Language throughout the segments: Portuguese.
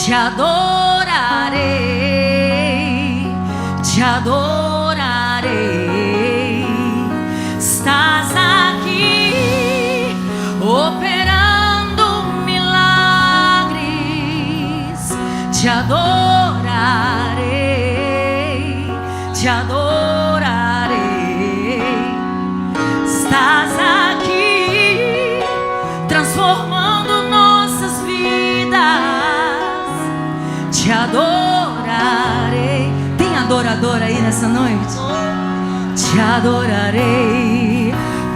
te adorarei, te adorarei. Estás aqui operando milagres, te adorarei, te adorarei. Estás aqui transformando nossas vidas, te adorarei. Tem adorador aí nessa noite? Te adorarei.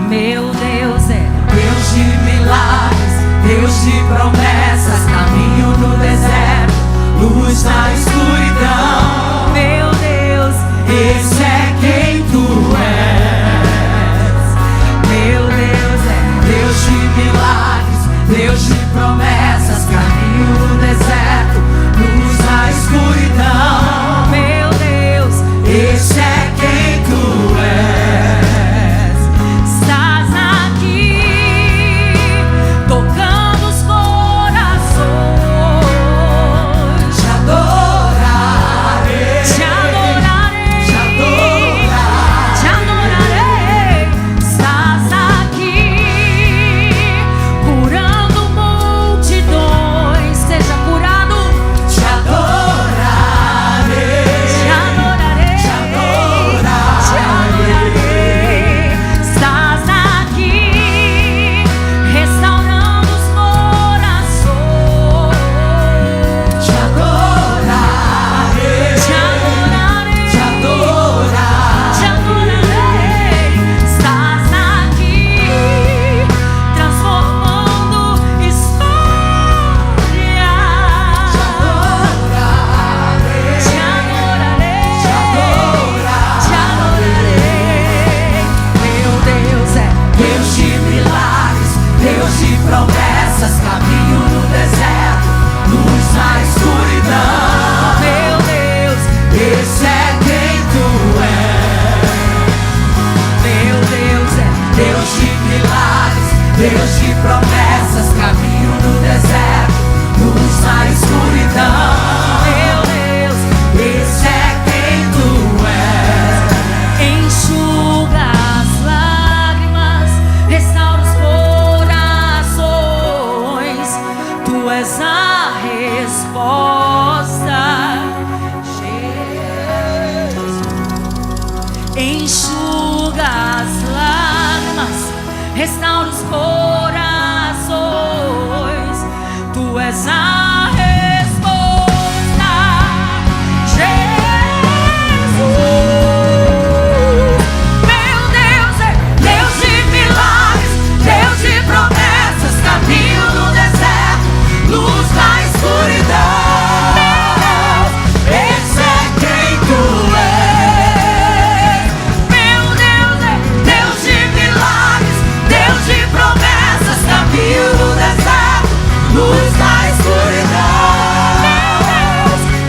Meu Deus é Deus de milagres, Deus de promessas, caminho no deserto, luz na escuridão. meu Deus, Esse é quem tu és. meu Deus é Deus de milagres, Deus de promessas, caminho no deserto, luz na escuridão. meu Deus. Esse é quem tu és. Estás aqui tocando os corações, Te adorarei, te adorarei, te adorarei. te adorarei. Estás aqui curando multidões, seja curado. Te adorarei, Te adorarei, te adorarei. te adorarei. Estás aqui restaurando os corações. Te adorarei, Te adorarei, te adorarei. te adorarei. Estás aqui transformando histórias. Te adorarei, Te adorarei, te adorarei. te adorarei. Meu Deus é Deus de milagres, Deus de promessas, caminho no deserto, luz na escuridão. meu Deus, Esse é quem tu és. meu Deus é Deus de milagres, Deus de promessas, caminho no deserto, luz na escuridão. meu Deus. Esse é quem tu és. Enxuga as lágrimas, restaura os corações. Tu és a resposta. Enxuga as lágrimas, restaura os corações. Tu és a resposta, Jesus. Meu Deus é Deus de milagres, Deus de promessas, caminho no deserto, luz na escuridão. Esse é quem tu és. meu Deus é Deus de milagres, Deus de promessas, caminho no deserto, luz na escuridão.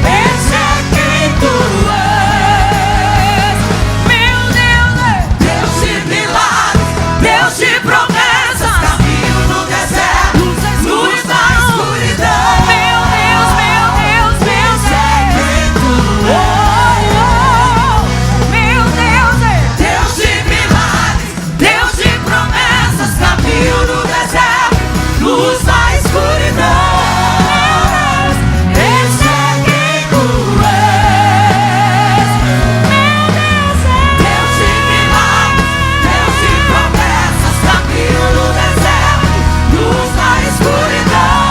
Esse é quem tu és. meu Deus é Deus de milagres, Deus de promessas, caminho no deserto, luz na escuridão. meu Deus, meu Deus, meu Esse é Deus. quem tu és. Meu Deus é Deus de milagres, Deus de promessas, caminho no deserto, luz na escuridão. Esse é quem tu és. Deus de milagres, Deus de promessas, caminho no deserto, luz na escuridão.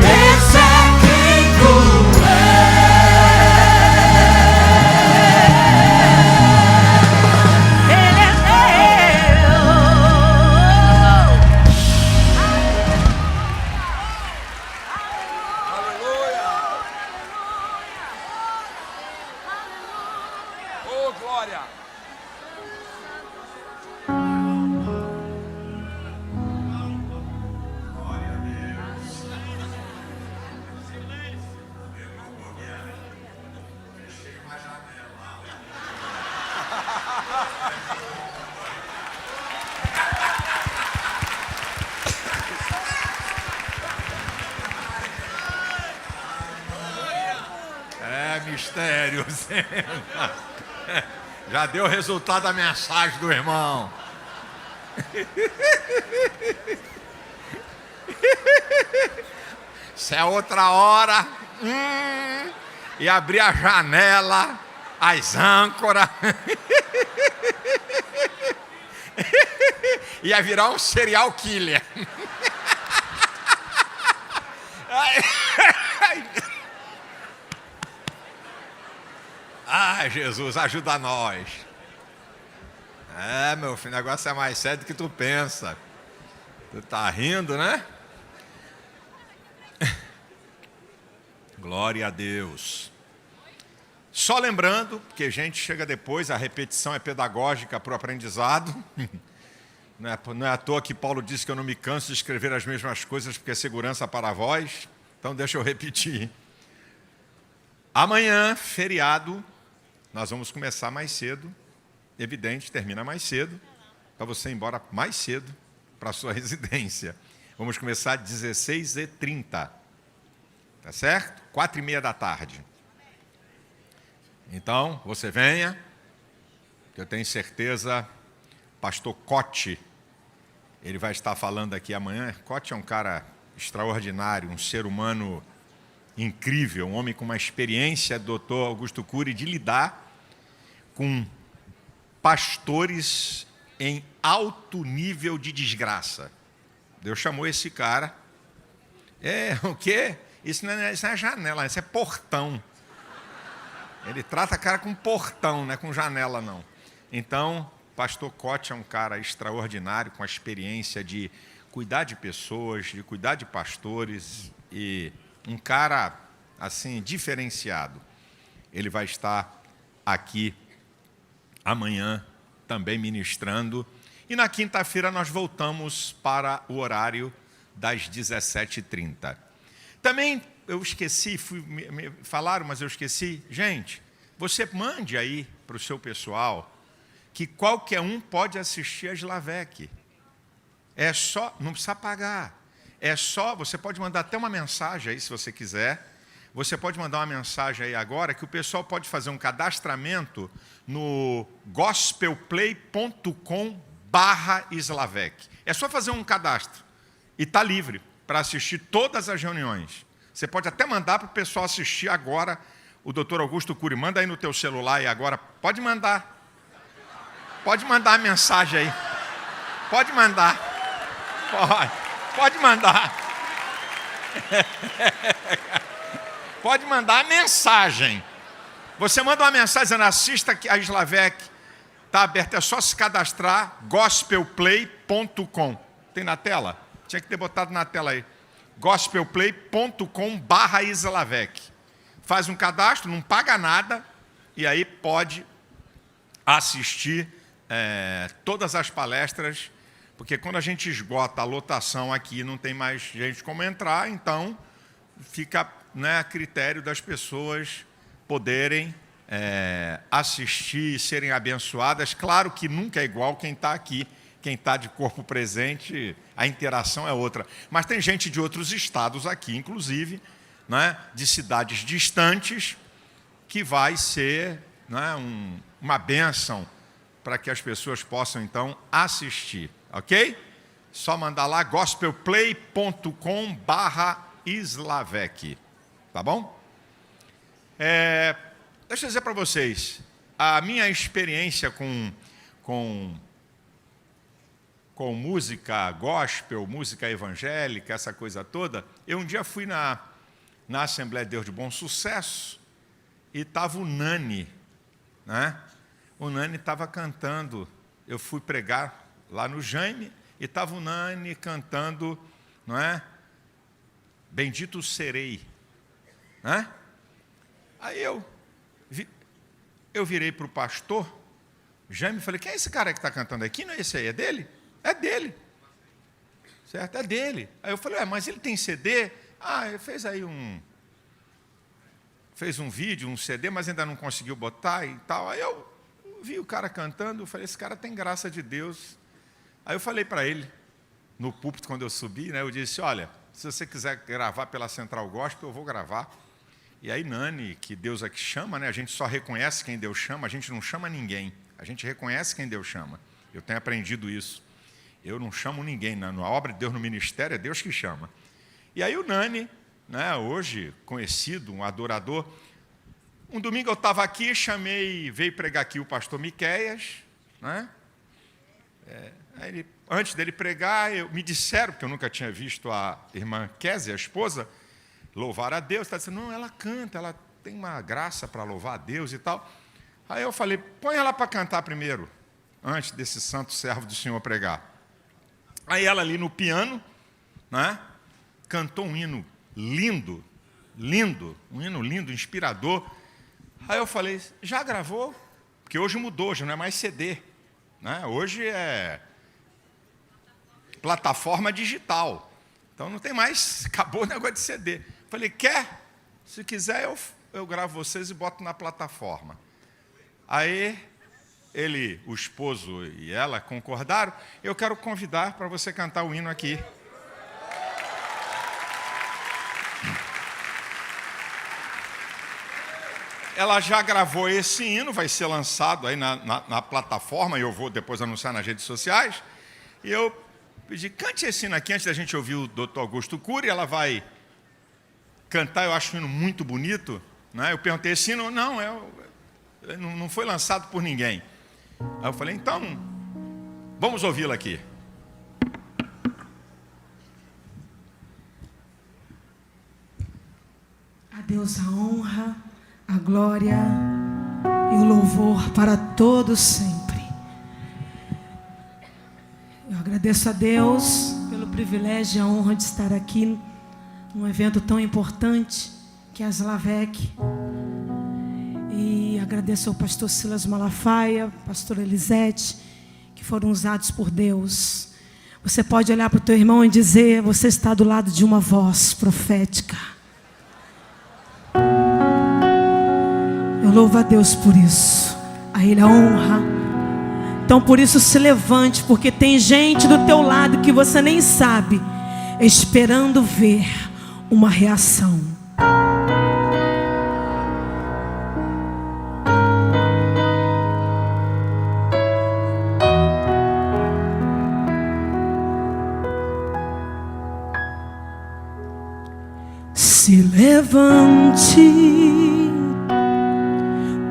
Esse é quem tu Ele é Deus. mistérios. Já deu resultado a mensagem do irmão. Se é outra hora, e abrir a janela, as âncoras, ia virar um serial killer. Ai, Jesus, ajuda nós. Meu filho, o negócio é mais sério do que tu pensa. Tu tá rindo, né? Glória a Deus. Só lembrando, porque a gente chega depois, a repetição é pedagógica para o aprendizado. Não é à toa que Paulo disse que eu não me canso de escrever as mesmas coisas, porque é segurança para vós. Então deixa eu repetir. Amanhã, feriado, nós vamos começar mais cedo. Evidente, termina mais cedo, para você ir embora mais cedo para a sua residência. Vamos começar às 16h30. Tá certo? 4h30 da tarde. Então, você venha, que eu tenho certeza, pastor Cote, ele vai estar falando aqui amanhã. Cote é um cara extraordinário, um ser humano incrível, um homem com uma experiência, doutor Augusto Cury, de lidar com pastores em alto nível de desgraça. Deus chamou esse cara. O quê? Isso não é janela, isso é portão. Ele trata a cara com portão, não é com janela, não. Então, pastor Cote é um cara extraordinário, com a experiência de cuidar de pessoas, de cuidar de pastores, e um cara, assim, diferenciado. Ele vai estar aqui amanhã, também ministrando. E na quinta-feira nós voltamos para o horário das 17h30. Também eu esqueci, me falaram, mas eu esqueci. Gente, você mande aí para o seu pessoal que qualquer um pode assistir a Slavec. É só, não precisa pagar. É só, você pode mandar até uma mensagem aí, se você quiser. Você pode mandar uma mensagem aí agora, que o pessoal pode fazer um cadastramento no gospelplay.com/Slavec. É só fazer um cadastro e está livre para assistir todas as reuniões. Você pode até mandar para o pessoal assistir agora o Dr. Augusto Cury. Manda aí no teu celular aí agora. Pode mandar. Pode mandar a mensagem aí. Pode mandar. Pode mandar. Pode mandar a mensagem. Você manda uma mensagem dizendo: assista a Slavec. Está aberto, é só se cadastrar. gospelplay.com. Tem na tela? Tinha que ter botado na tela aí. gospelplay.com/Slavec. Faz um cadastro, não paga nada, e aí pode assistir todas as palestras, porque quando a gente esgota a lotação aqui, não tem mais gente como entrar, então fica, a critério das pessoas poderem assistir e serem abençoadas. Claro que nunca é igual quem está aqui. Quem está de corpo presente, a interação é outra. Mas tem gente de outros estados aqui, inclusive, de cidades distantes, que vai ser uma bênção para que as pessoas possam, então, assistir. Ok? Só mandar lá, gospelplay.com/Slavec. Tá bom? Deixa eu dizer para vocês, a minha experiência com música gospel, música evangélica, essa coisa toda. Eu um dia fui na Assembleia de Deus de Bom Sucesso e estava o Nani, O Nani estava cantando. Eu fui pregar lá no Jaime e estava o Nani cantando, Bendito serei, Aí eu virei para o pastor Jaime e falei: quem é esse cara que está cantando aqui? Não é esse aí, é dele? É dele. Certo? É dele. Aí eu falei: mas ele tem CD? Ele fez aí fez um vídeo, um CD, mas ainda não conseguiu botar e tal. Aí eu vi o cara cantando, eu falei: esse cara tem graça de Deus. Aí eu falei para ele, no púlpito, quando eu subi, eu disse: olha, se você quiser gravar pela Central Gospel, eu vou gravar. E aí Nani, que Deus é que chama, né? A gente só reconhece quem Deus chama, a gente não chama ninguém. A gente reconhece quem Deus chama. Eu tenho aprendido isso. Eu não chamo ninguém. Na obra de Deus no ministério, é Deus que chama. E aí o Nani, né, hoje conhecido, um adorador. Um domingo eu estava aqui, veio pregar aqui o pastor Miqueias, né? Aí antes dele pregar, me disseram, porque eu nunca tinha visto a irmã Kézia, a esposa, louvar a Deus. Está dizendo, não, ela canta, ela tem uma graça para louvar a Deus e tal. Aí eu falei, põe ela para cantar primeiro, antes desse santo servo do Senhor pregar. Aí ela ali no piano, né, cantou um hino lindo, um hino lindo, inspirador. Aí eu falei, já gravou? Porque hoje mudou, já não é mais CD, né? Hoje é plataforma digital. Então não tem mais, acabou o negócio de CD. Falei, quer? Se quiser eu gravo vocês e boto na plataforma. Aí ele, o esposo e ela concordaram. Eu quero convidar para você cantar o hino aqui. Ela já gravou esse hino, vai ser lançado aí na plataforma, e eu vou depois anunciar nas redes sociais. E eu pedi, cante esse hino aqui antes da gente ouvir o Dr. Augusto Cury. Ela vai cantar, eu acho o hino muito bonito, né? Eu perguntei, esse hino não foi lançado por ninguém. Aí eu falei, então, vamos ouvi-la aqui. A Deus a honra, a glória e o louvor para todos sempre. Eu agradeço a Deus pelo privilégio e a honra de estar aqui num evento tão importante que é a Slavec. E agradeço ao pastor Silas Malafaia, pastor Elisete, que foram usados por Deus. Você pode olhar para o teu irmão e dizer, você está do lado de uma voz profética. Eu louvo a Deus por isso. A Ele a honra. Então por isso se levante, porque tem gente do teu lado que você nem sabe, esperando ver uma reação. Se levante,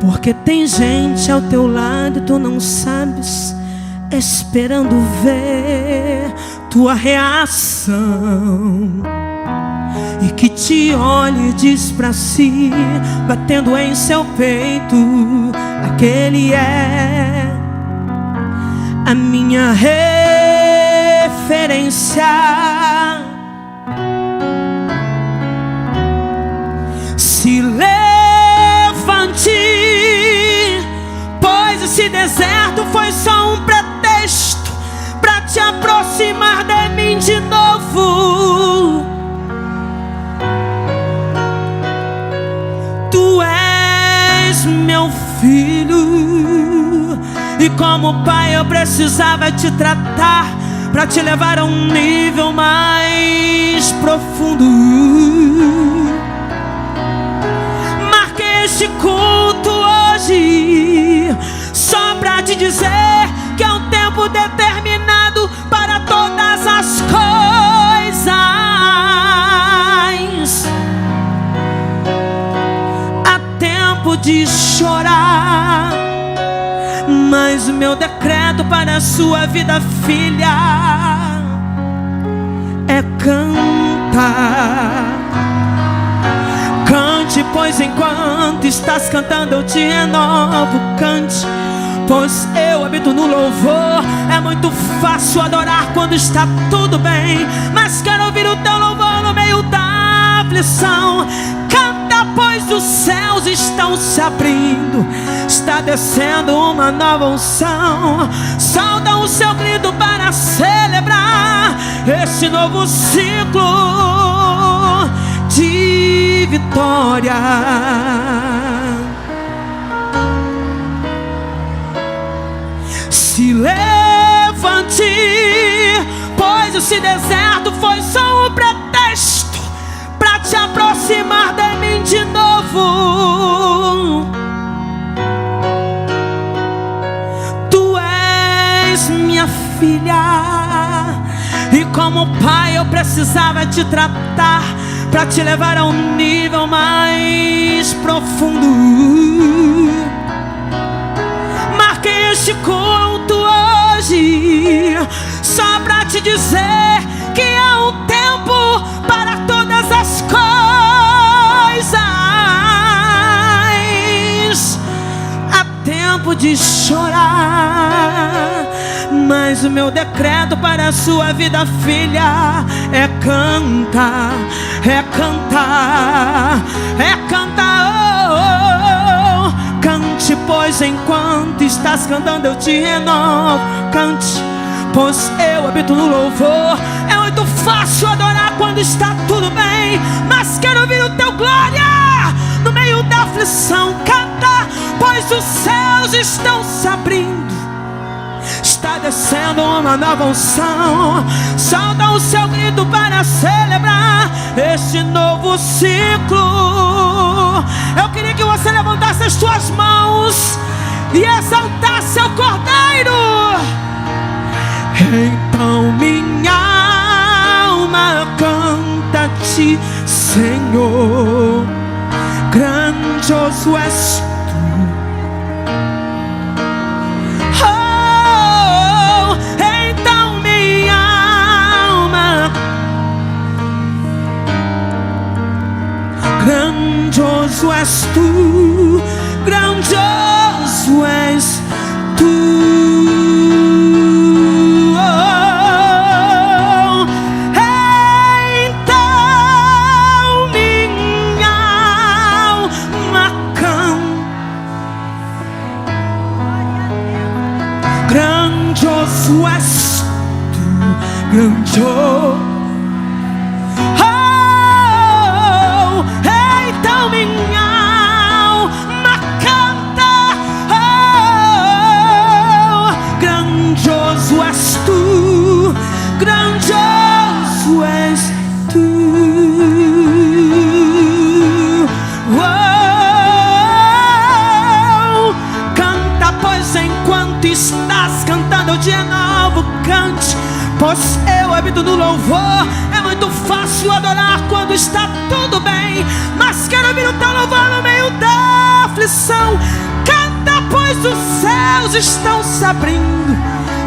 porque tem gente ao teu lado, tu não sabes, esperando ver tua reação. E que te olhe e diz pra si, batendo em seu peito, aquele é a minha referência. Se levante, pois esse deserto foi só um pretexto para te aproximar de mim de novo. Tu és meu filho, e como pai eu precisava te tratar para te levar a um nível mais profundo. Este culto hoje só para te dizer que é um tempo determinado para todas as coisas. Há tempo de chorar, mas o meu decreto para a sua vida, filha, é cantar. Cante, pois enquanto estás cantando eu te renovo. Cante, pois eu habito no louvor. É muito fácil adorar quando está tudo bem, mas quero ouvir o teu louvor no meio da aflição. Canta, pois os céus estão se abrindo, está descendo uma nova unção. Solta o seu grito para celebrar esse novo ciclo de vitória. Se levante, pois esse deserto foi só um pretexto para te aproximar de mim de novo. filha. E como pai eu precisava te tratar para te levar a um nível mais profundo. Marquei este culto hoje só para te dizer que há um tempo para todas as coisas. Há tempo de chorar, mas o meu decreto para a sua vida, filha, é cantar, é cantar, é cantar. Oh, cante, pois enquanto estás cantando eu te renovo. Cante, pois eu habito no louvor. É muito fácil adorar quando está tudo bem, mas quero ouvir o teu glória no meio da aflição. Canta, pois os céus estão se abrindo, está descendo uma nova unção. Solta o seu grito para celebrar este novo ciclo. Eu queria que você levantasse as suas mãos e exaltasse ao Cordeiro. Então minha alma canta-te, Senhor, grandioso és tu. Oh, então minha alma, grandioso és tu, grandioso és tu. Grandioso és tu, grandioso. Oh, então minha alma canta. Oh, grandioso és tu, grandioso és tu. Oh, canta, pois enquanto estás cantando eu te renovo. Cante, pois eu habito no louvor. É muito fácil adorar quando está tudo bem, mas quero ouvir o teu louvor no meio da aflição. Canta, pois os céus estão se abrindo,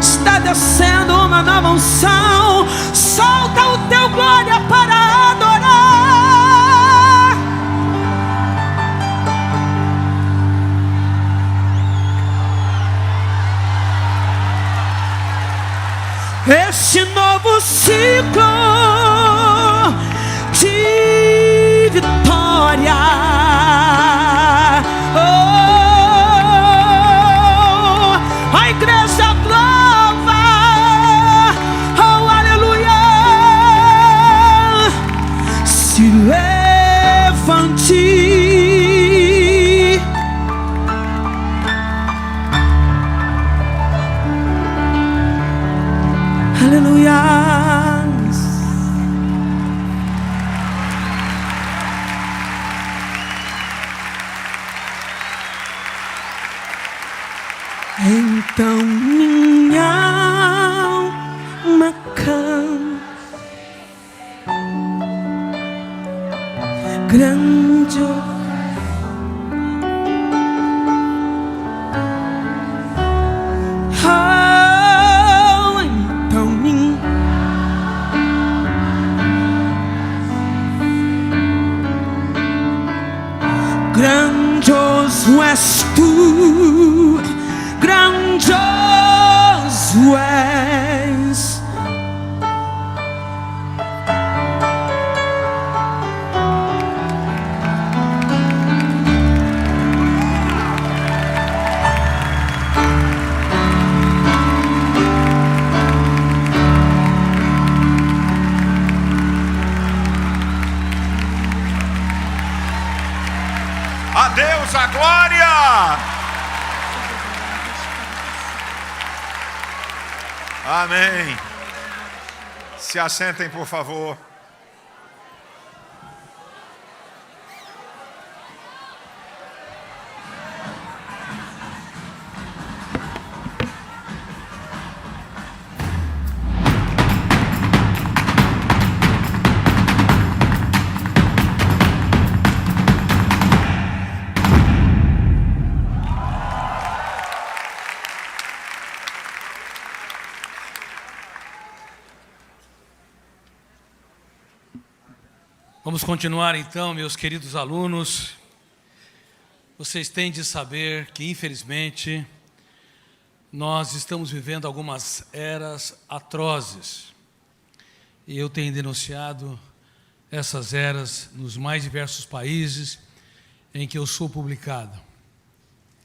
está descendo uma nova unção. Solta o teu glória para adorar. Este novo ciclo de vitória. Oh, a igreja louva. Oh, aleluia. Se levante. Aleluia. Então minha alma canta, grandioso. Grandioso és tu, grandioso és. A Deus a glória! Amém. Se assentem, por favor. Vamos continuar então, meus queridos alunos. Vocês têm de saber que, infelizmente, nós estamos vivendo algumas eras atrozes. E eu tenho denunciado essas eras nos mais diversos países em que eu sou publicado.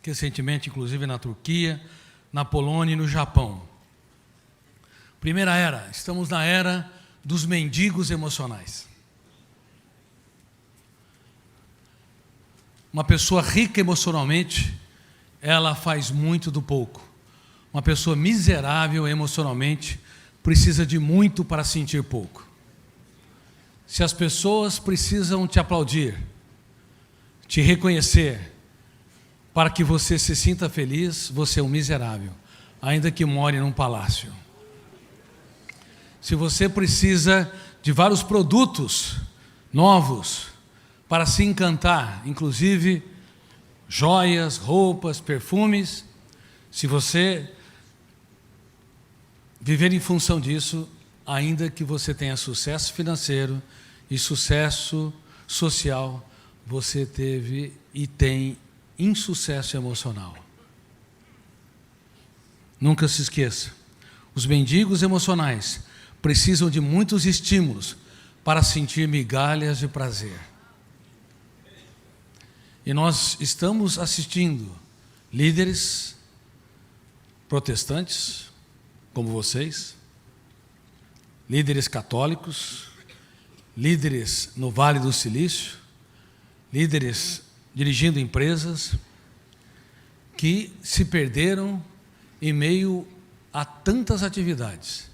Recentemente, inclusive, na Turquia, na Polônia e no Japão. Primeira era, estamos na era dos mendigos emocionais. Uma pessoa rica emocionalmente, ela faz muito do pouco. Uma pessoa miserável emocionalmente precisa de muito para sentir pouco. Se as pessoas precisam te aplaudir, te reconhecer, para que você se sinta feliz, você é um miserável, ainda que more num palácio. Se você precisa de vários produtos novos para se encantar, inclusive joias, roupas, perfumes, se você viver em função disso, ainda que você tenha sucesso financeiro e sucesso social, você teve e tem insucesso emocional. Nunca se esqueça, os mendigos emocionais precisam de muitos estímulos para sentir migalhas de prazer. E nós estamos assistindo líderes protestantes, como vocês, líderes católicos, líderes no Vale do Silício, líderes dirigindo empresas, que se perderam em meio a tantas atividades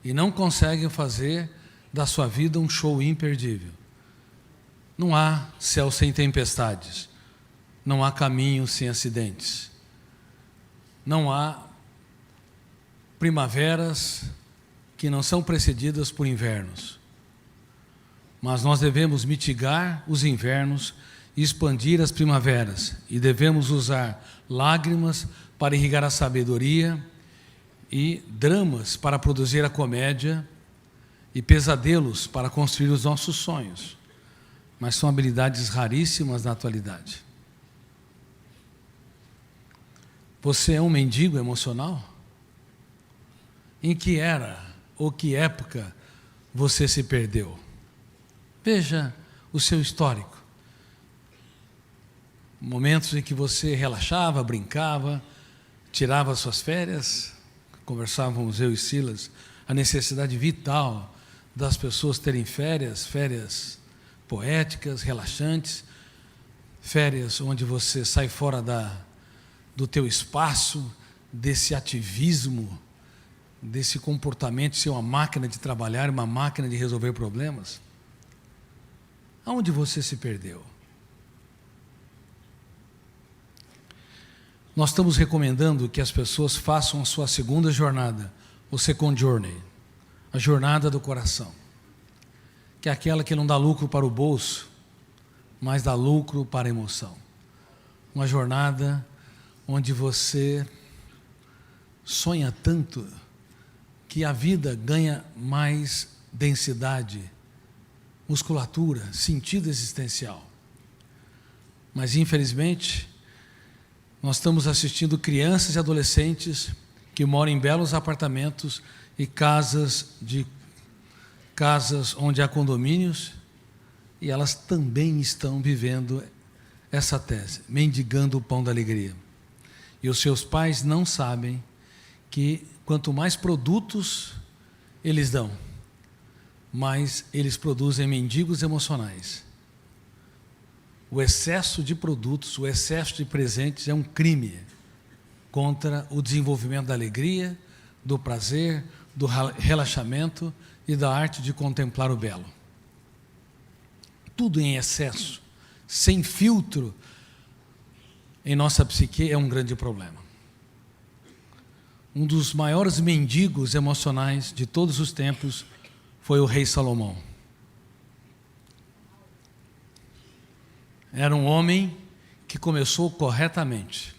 e não conseguem fazer da sua vida um show imperdível. Não há céu sem tempestades, não há caminho sem acidentes, não há primaveras que não são precedidas por invernos. Mas nós devemos mitigar os invernos e expandir as primaveras, e devemos usar lágrimas para irrigar a sabedoria e dramas para produzir a comédia e pesadelos para construir os nossos sonhos. Mas são habilidades raríssimas na atualidade. Você é um mendigo emocional? Em que era ou que época você se perdeu? Veja o seu histórico. Momentos em que você relaxava, brincava, tirava suas férias. Conversávamos, eu e Silas, a necessidade vital das pessoas terem férias, férias poéticas, relaxantes, férias onde você sai fora do teu espaço, desse ativismo, desse comportamento de ser uma máquina de trabalhar, uma máquina de resolver problemas. Aonde você se perdeu? Nós estamos recomendando que as pessoas façam a sua segunda jornada, o second journey, a jornada do coração, que é aquela que não dá lucro para o bolso, mas dá lucro para a emoção. Uma jornada onde você sonha tanto que a vida ganha mais densidade, musculatura, sentido existencial. Mas, infelizmente, nós estamos assistindo crianças e adolescentes que moram em belos apartamentos e casas onde há condomínios, e elas também estão vivendo essa tese, mendigando o pão da alegria. E os seus pais não sabem que quanto mais produtos eles dão, mais eles produzem mendigos emocionais. O excesso de produtos, o excesso de presentes é um crime contra o desenvolvimento da alegria, do prazer, do relaxamento e da arte de contemplar o belo. Tudo em excesso, sem filtro, em nossa psique é um grande problema. Um dos maiores mendigos emocionais de todos os tempos foi o rei Salomão. Era um homem que começou corretamente.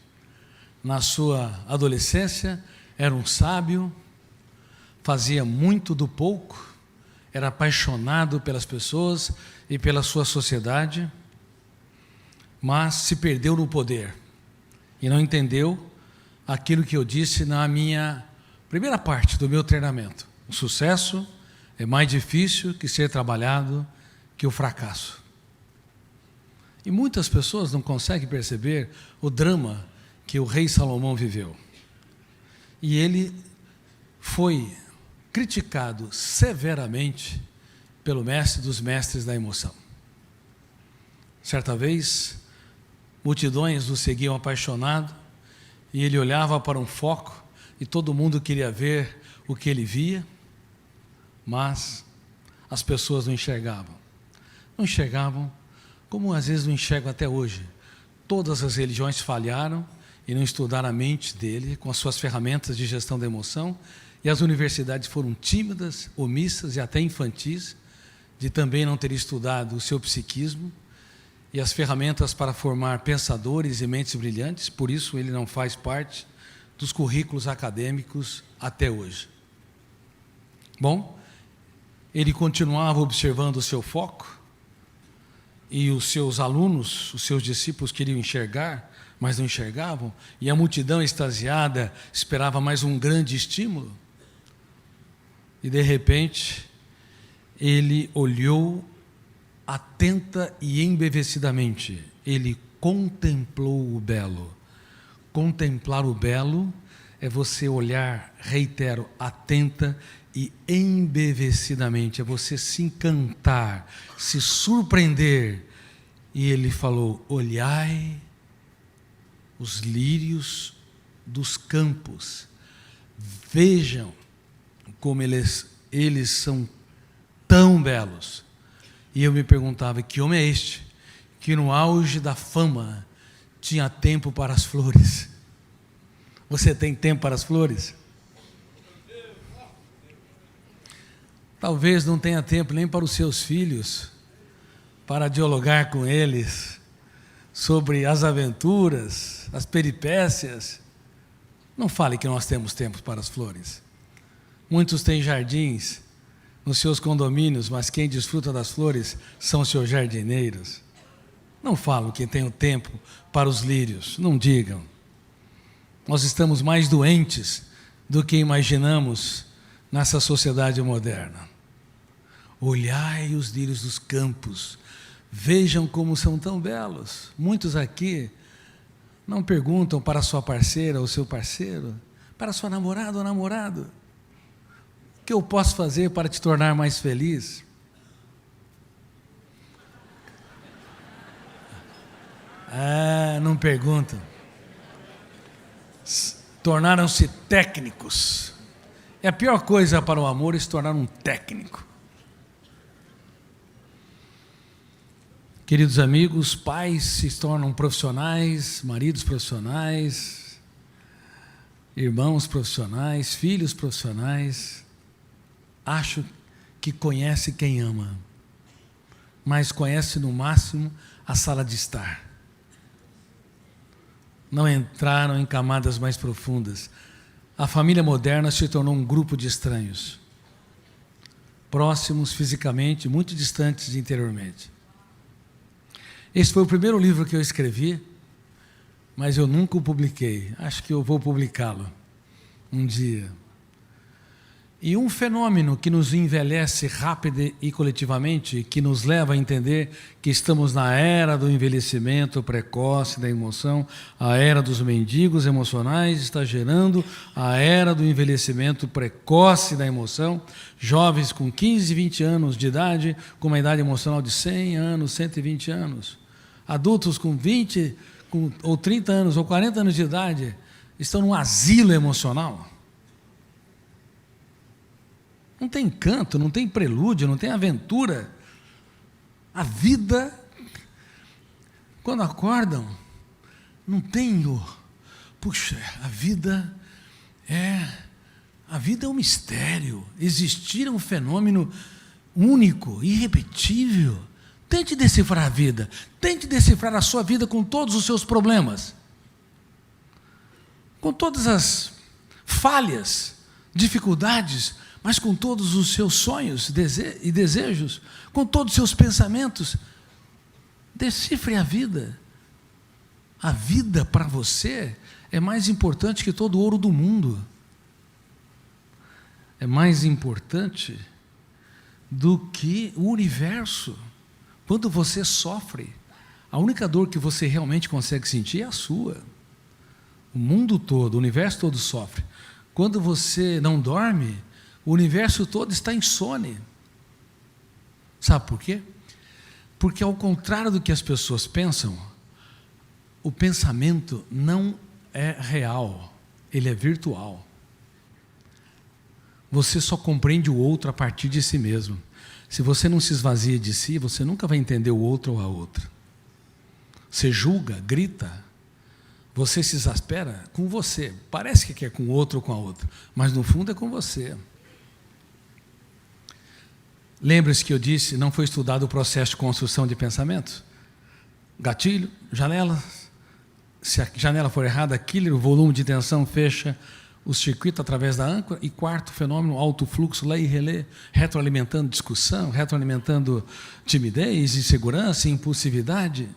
Na sua adolescência, era um sábio, fazia muito do pouco, era apaixonado pelas pessoas e pela sua sociedade, mas se perdeu no poder e não entendeu aquilo que eu disse na minha primeira parte do meu treinamento. O sucesso é mais difícil que ser trabalhado que o fracasso. E muitas pessoas não conseguem perceber o drama que o rei Salomão viveu. E ele foi criticado severamente pelo mestre dos mestres da emoção. Certa vez, multidões o seguiam apaixonado, e ele olhava para um foco, e todo mundo queria ver o que ele via, mas as pessoas não enxergavam. Não enxergavam como às vezes não enxergam até hoje. Todas as religiões falharam e não estudaram a mente dele com as suas ferramentas de gestão da emoção, e as universidades foram tímidas, omissas e até infantis, de também não ter estudado o seu psiquismo e as ferramentas para formar pensadores e mentes brilhantes. Por isso ele não faz parte dos currículos acadêmicos até hoje. Bom, ele continuava observando o seu foco, e os seus alunos, os seus discípulos queriam enxergar, mas não enxergavam, e a multidão extasiada esperava mais um grande estímulo. E de repente, ele olhou atenta e embevecidamente, ele contemplou o belo. Contemplar o belo é você olhar, reitero, atenta e embevecidamente, é você se encantar, se surpreender. E ele falou: olhai os lírios dos campos, vejam como eles são tão belos. E eu me perguntava: que homem é este, que no auge da fama tinha tempo para as flores? Você tem tempo para as flores? Talvez não tenha tempo nem para os seus filhos, para dialogar com eles sobre as aventuras, as peripécias. Não fale que nós temos tempo para as flores. Muitos têm jardins nos seus condomínios, mas quem desfruta das flores são os seus jardineiros. Não falam que tem o tempo para os lírios, não digam. Nós estamos mais doentes do que imaginamos nessa sociedade moderna. Olhai os lírios dos campos, vejam como são tão belos. Muitos aqui não perguntam para sua parceira ou seu parceiro, para sua namorada ou namorado: o que eu posso fazer para te tornar mais feliz? Não perguntam. Tornaram-se técnicos. É a pior coisa para o amor é se tornar um técnico. Queridos amigos, pais se tornam profissionais, maridos profissionais, irmãos profissionais, filhos profissionais. Acho que conhece quem ama, mas conhece no máximo a sala de estar. Não entraram em camadas mais profundas. A família moderna se tornou um grupo de estranhos, próximos fisicamente, muito distantes interiormente. Esse foi o primeiro livro que eu escrevi, mas eu nunca o publiquei. Acho que eu vou publicá-lo um dia. E um fenômeno que nos envelhece rápido e coletivamente, que nos leva a entender que estamos na era do envelhecimento precoce da emoção, a era dos mendigos emocionais está gerando a era do envelhecimento precoce da emoção. Jovens com 15, 20 anos de idade, com uma idade emocional de 100 anos, 120 anos. Adultos com 20, ou 30 anos, ou 40 anos de idade, estão num asilo emocional. Não tem canto, não tem prelúdio, não tem aventura. A vida, quando acordam, não tem puxa, a vida é um mistério. Existir é um fenômeno único, irrepetível. Tente decifrar a vida, tente decifrar a sua vida com todos os seus problemas, com todas as falhas, dificuldades, mas com todos os seus sonhos e desejos, com todos os seus pensamentos. Decifre a vida. A vida para você é mais importante que todo o ouro do mundo. É mais importante do que o universo. Quando você sofre, a única dor que você realmente consegue sentir é a sua. O mundo todo, o universo todo sofre. Quando você não dorme, o universo todo está insone. Sabe por quê? Porque, ao contrário do que as pessoas pensam, o pensamento não é real, ele é virtual. Você só compreende o outro a partir de si mesmo. Se você não se esvazia de si, você nunca vai entender o outro ou a outra. Você julga, grita, você se exaspera com você. Parece que é com o outro ou com a outra, mas no fundo é com você. Lembre-se que eu disse, não foi estudado o processo de construção de pensamentos? Gatilho, janela. Se a janela for errada, killer, o volume de tensão fecha o circuito através da âncora. E quarto fenômeno, alto fluxo, lei e relé, retroalimentando discussão, retroalimentando timidez, insegurança, impulsividade.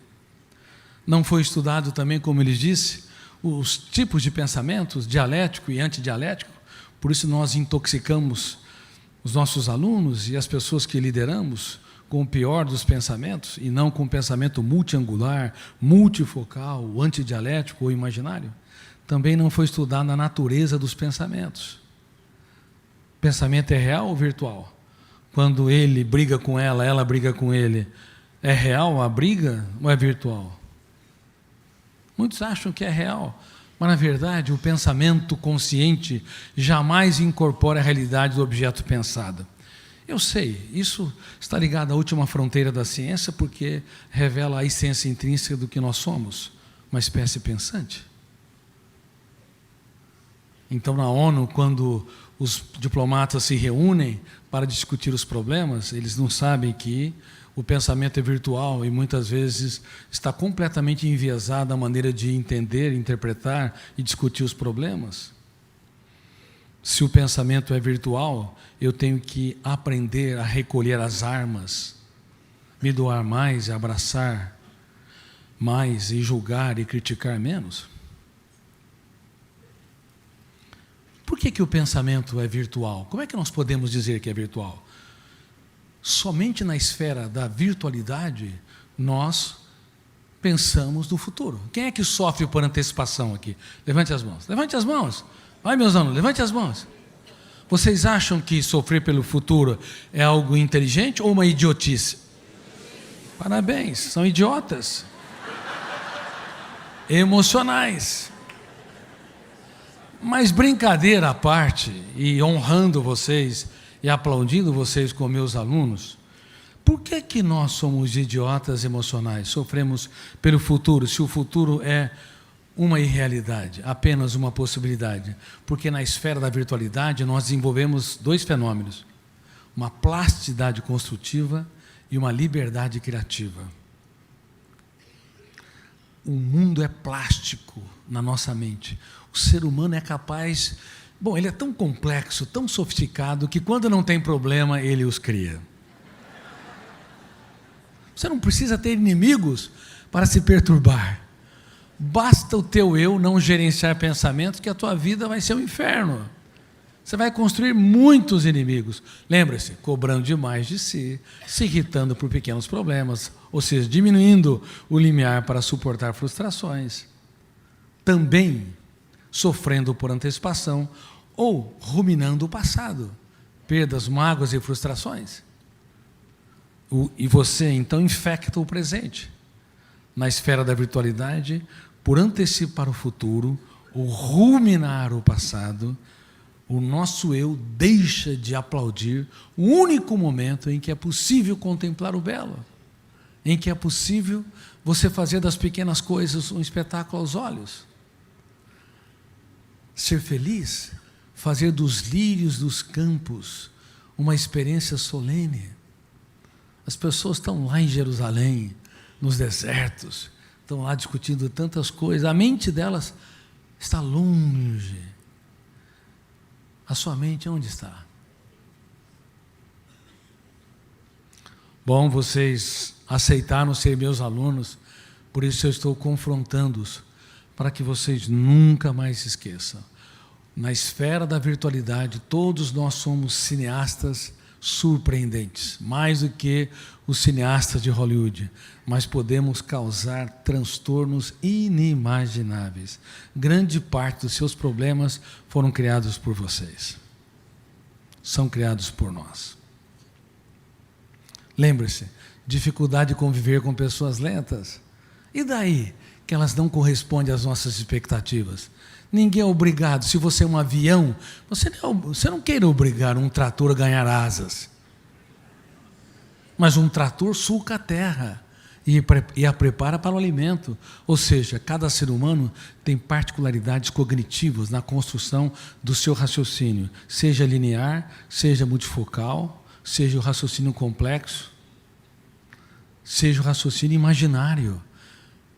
Não foi estudado também, como ele disse, os tipos de pensamentos, dialético e antidialético. Por isso nós intoxicamos os nossos alunos e as pessoas que lideramos com o pior dos pensamentos, e não com o pensamento multiangular, multifocal, antidialético ou imaginário. Também não foi estudada a natureza dos pensamentos. Pensamento é real ou virtual? Quando ele briga com ela briga com ele, é real a briga ou é virtual? Muitos acham que é real, mas na verdade o pensamento consciente jamais incorpora a realidade do objeto pensado. Eu sei, isso está ligado à última fronteira da ciência, porque revela a essência intrínseca do que nós somos, uma espécie pensante. Então, na ONU, quando os diplomatas se reúnem para discutir os problemas, eles não sabem que o pensamento é virtual e muitas vezes está completamente enviesada a maneira de entender, interpretar e discutir os problemas. Se o pensamento é virtual, eu tenho que aprender a recolher as armas, me doar mais e abraçar mais e julgar e criticar menos. Por que o pensamento é virtual? Como é que nós podemos dizer que é virtual? Somente na esfera da virtualidade nós pensamos no futuro. Quem é que sofre por antecipação aqui? Levante as mãos. Levante as mãos. Vai, meus alunos, levante as mãos. Vocês acham que sofrer pelo futuro é algo inteligente ou uma idiotice? Parabéns, são idiotas. Emocionais. Mas brincadeira à parte, e honrando vocês e aplaudindo vocês como meus alunos, por que nós somos idiotas emocionais? Sofremos pelo futuro, se o futuro é uma irrealidade, apenas uma possibilidade. Porque na esfera da virtualidade nós desenvolvemos dois fenômenos: uma plasticidade construtiva e uma liberdade criativa. O mundo é plástico na nossa mente. O ser humano é capaz... Bom, ele é tão complexo, tão sofisticado, que quando não tem problema, ele os cria. Você não precisa ter inimigos para se perturbar. Basta o teu eu não gerenciar pensamentos, que a tua vida vai ser um inferno. Você vai construir muitos inimigos. Lembre-se, cobrando demais de si, se irritando por pequenos problemas, ou seja, diminuindo o limiar para suportar frustrações. Também sofrendo por antecipação ou ruminando o passado, perdas, mágoas e frustrações. E você, então, infecta o presente. Na esfera da virtualidade, por antecipar o futuro ou ruminar o passado, o nosso eu deixa de aplaudir o único momento em que é possível contemplar o belo, em que é possível você fazer das pequenas coisas um espetáculo aos olhos. Ser feliz, fazer dos lírios dos campos uma experiência solene. As pessoas estão lá em Jerusalém, nos desertos, estão lá discutindo tantas coisas, a mente delas está longe. A sua mente onde está? Bom, vocês aceitaram ser meus alunos, por isso eu estou confrontando-os, para que vocês nunca mais se esqueçam. Na esfera da virtualidade, todos nós somos cineastas surpreendentes, mais do que os cineastas de Hollywood, mas podemos causar transtornos inimagináveis. Grande parte dos seus problemas foram criados por vocês. São criados por nós. Lembre-se, dificuldade de conviver com pessoas lentas. E daí que elas não correspondem às nossas expectativas? Ninguém é obrigado. Se você é um avião, você não queira obrigar um trator a ganhar asas. Mas um trator sulca a terra e a prepara para o alimento. Ou seja, cada ser humano tem particularidades cognitivas na construção do seu raciocínio, seja linear, seja multifocal, seja o raciocínio complexo, seja o raciocínio imaginário.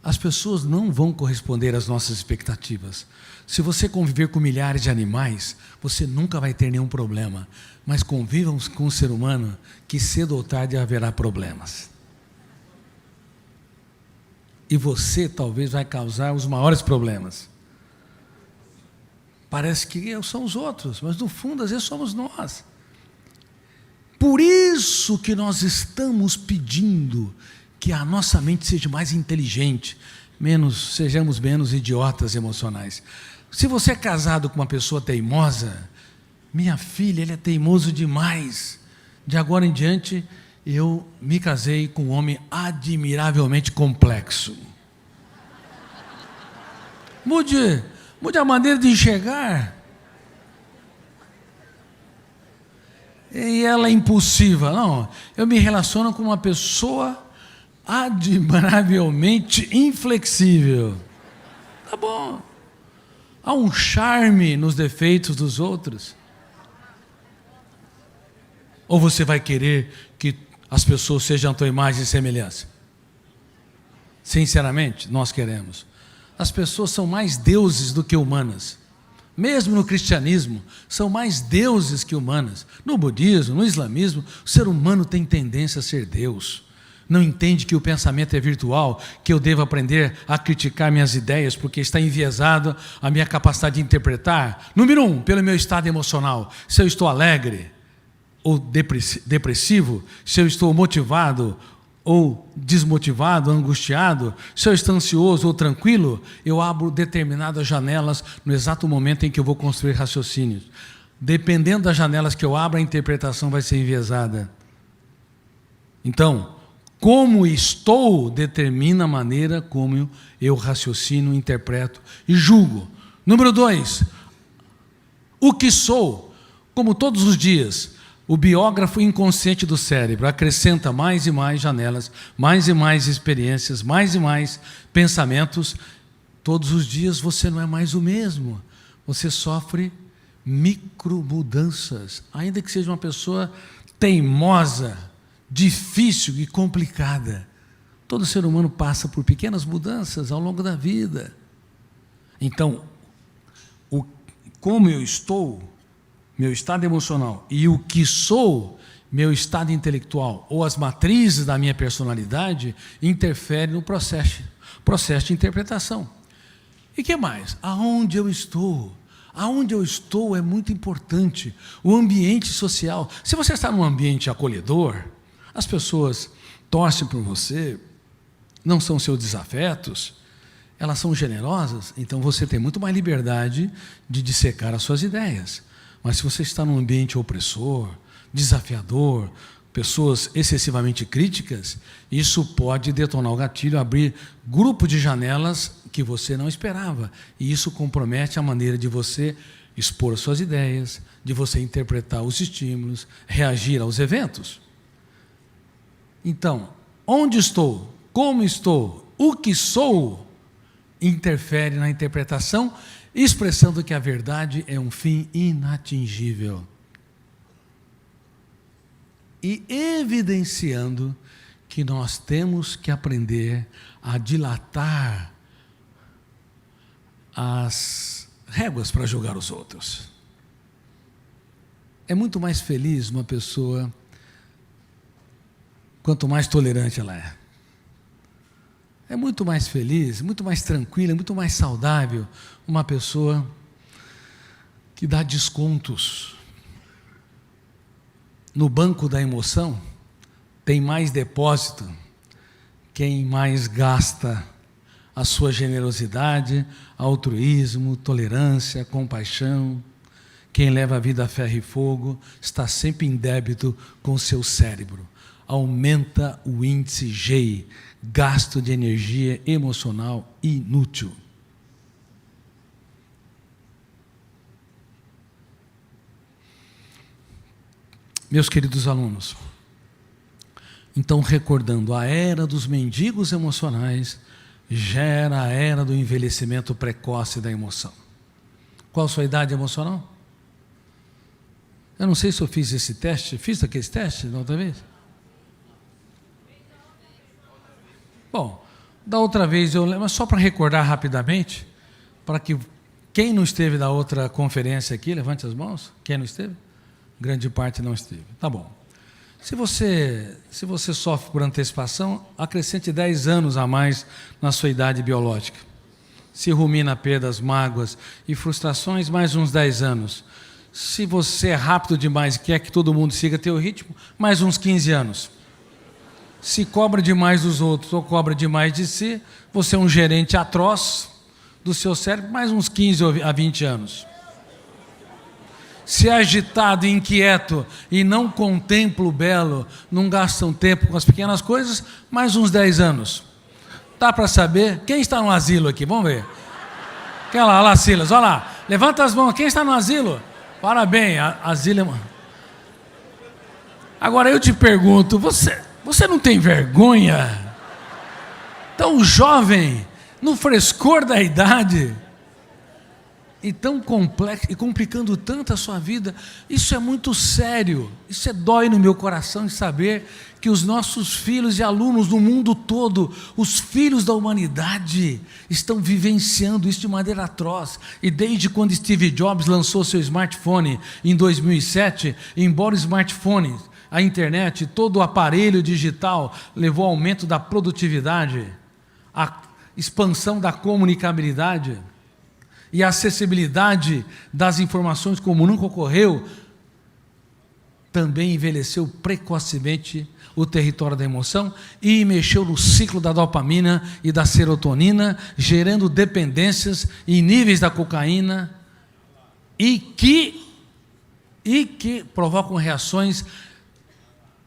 As pessoas não vão corresponder às nossas expectativas. Se você conviver com milhares de animais, você nunca vai ter nenhum problema. Mas convivam com um ser humano que cedo ou tarde haverá problemas. E você talvez vai causar os maiores problemas. Parece que são os outros, mas no fundo às vezes somos nós. Por isso que nós estamos pedindo que a nossa mente seja mais inteligente, sejamos menos idiotas emocionais. Se você é casado com uma pessoa teimosa, minha filha, ele é teimoso demais. De agora em diante, eu me casei com um homem admiravelmente complexo. Mude a maneira de enxergar. E ela é impulsiva. Não, eu me relaciono com uma pessoa admiravelmente inflexível. Tá bom. Há um charme nos defeitos dos outros. Ou você vai querer que as pessoas sejam a tua imagem e semelhança? Sinceramente, nós queremos. As pessoas são mais deuses do que humanas. Mesmo no cristianismo, são mais deuses que humanas. No budismo, no islamismo, o ser humano tem tendência a ser Deus. Não entende que o pensamento é virtual, que eu devo aprender a criticar minhas ideias, porque está enviesado a minha capacidade de interpretar. Número 1, pelo meu estado emocional. Se eu estou alegre ou depressivo, se eu estou motivado ou desmotivado, angustiado, se eu estou ansioso ou tranquilo, eu abro determinadas janelas no exato momento em que eu vou construir raciocínios. Dependendo das janelas que eu abro, a interpretação vai ser enviesada. Então, como estou determina a maneira como eu raciocino, interpreto e julgo. Número 2, o que sou, como todos os dias, o biógrafo inconsciente do cérebro acrescenta mais e mais janelas, mais e mais experiências, mais e mais pensamentos. Todos os dias você não é mais o mesmo. Você sofre micromudanças, ainda que seja uma pessoa teimosa, difícil e complicada. Todo ser humano passa por pequenas mudanças ao longo da vida. Então, como eu estou, meu estado emocional, e o que sou, meu estado intelectual, ou as matrizes da minha personalidade, interferem no processo de interpretação. E que mais? Aonde eu estou? Aonde eu estou é muito importante. O ambiente social. Se você está num ambiente acolhedor, as pessoas torcem por você, não são seus desafetos, elas são generosas, então você tem muito mais liberdade de dissecar as suas ideias. Mas se você está num ambiente opressor, desafiador, pessoas excessivamente críticas, isso pode detonar o gatilho, abrir grupo de janelas que você não esperava. E isso compromete a maneira de você expor as suas ideias, de você interpretar os estímulos, reagir aos eventos. Então, onde estou, como estou, o que sou, interfere na interpretação, expressando que a verdade é um fim inatingível. E evidenciando que nós temos que aprender a dilatar as réguas para julgar os outros. É muito mais feliz uma pessoa quanto mais tolerante ela é. É muito mais feliz, muito mais tranquila, muito mais saudável uma pessoa que dá descontos. No banco da emoção, tem mais depósito quem mais gasta a sua generosidade, altruísmo, tolerância, compaixão. Quem leva a vida a ferro e fogo está sempre em débito com o seu cérebro. Aumenta o índice GEI, gasto de energia emocional inútil. Meus queridos alunos, então, recordando, a era dos mendigos emocionais gera a era do envelhecimento precoce da emoção. Qual a sua idade emocional? Eu não sei se eu fiz esse teste. Fiz aquele teste da outra vez? Bom, da outra vez eu lembro, mas só para recordar rapidamente, para que quem não esteve da outra conferência aqui, levante as mãos. Quem não esteve? Grande parte não esteve. Tá bom. Se você sofre por antecipação, acrescente 10 anos a mais na sua idade biológica. Se rumina perdas, mágoas e frustrações, mais uns 10 anos. Se você é rápido demais e quer que todo mundo siga teu ritmo, mais uns 15 anos. Se cobra demais dos outros ou cobra demais de si, você é um gerente atroz do seu cérebro, mais uns 15 a 20 anos. Se é agitado e inquieto e não contempla o belo, não gasta um tempo com as pequenas coisas, mais uns 10 anos. Dá para saber? Quem está no asilo aqui? Vamos ver. Olha lá, Silas, olha lá. Levanta as mãos. Quem está no asilo? Parabéns, asilo. Agora eu te pergunto, você não tem vergonha? Tão jovem, no frescor da idade, e tão complexo, e complicando tanto a sua vida, isso é muito sério, isso dói no meu coração de saber que os nossos filhos e alunos no mundo todo, os filhos da humanidade, estão vivenciando isso de maneira atroz. E desde quando Steve Jobs lançou seu smartphone em 2007, embora o smartphone, a internet, todo o aparelho digital levou ao aumento da produtividade, a expansão da comunicabilidade, e a acessibilidade das informações como nunca ocorreu, também envelheceu precocemente o território da emoção e mexeu no ciclo da dopamina e da serotonina, gerando dependências em níveis da cocaína e que provocam reações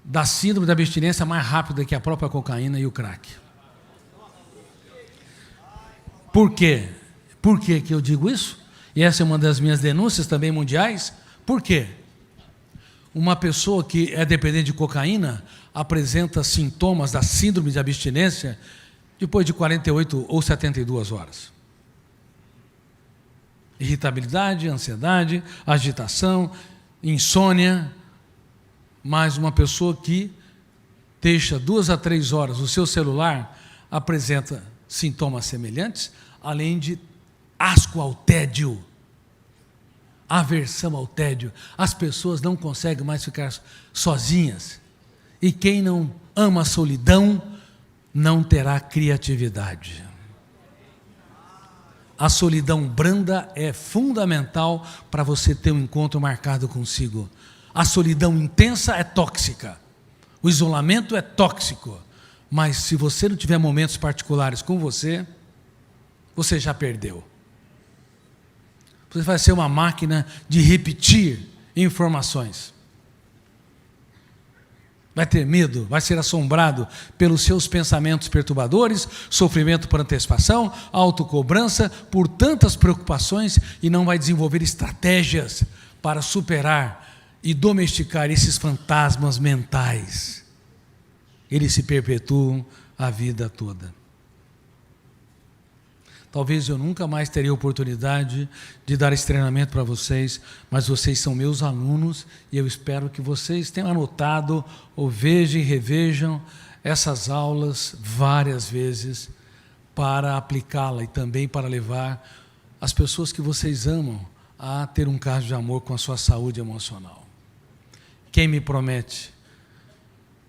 da síndrome da abstinência mais rápida que a própria cocaína e o crack. Por quê? Por que eu digo isso? E essa é uma das minhas denúncias também mundiais. Por quê? Uma pessoa que é dependente de cocaína apresenta sintomas da síndrome de abstinência depois de 48 ou 72 horas. Irritabilidade, ansiedade, agitação, insônia. Mas uma pessoa que deixa 2 a 3 horas o seu celular apresenta sintomas semelhantes, além de asco ao tédio, aversão ao tédio. As pessoas não conseguem mais ficar sozinhas. E quem não ama a solidão não terá criatividade. A solidão branda é fundamental para você ter um encontro marcado consigo. A solidão intensa é tóxica. O isolamento é tóxico. Mas se você não tiver momentos particulares com você, você já perdeu. Você vai ser uma máquina de repetir informações. Vai ter medo, vai ser assombrado pelos seus pensamentos perturbadores, sofrimento por antecipação, autocobrança, por tantas preocupações, e não vai desenvolver estratégias para superar e domesticar esses fantasmas mentais. Eles se perpetuam a vida toda. Talvez eu nunca mais teria oportunidade de dar esse treinamento para vocês, mas vocês são meus alunos e eu espero que vocês tenham anotado ou vejam e revejam essas aulas várias vezes para aplicá-la e também para levar as pessoas que vocês amam a ter um caso de amor com a sua saúde emocional. Quem me promete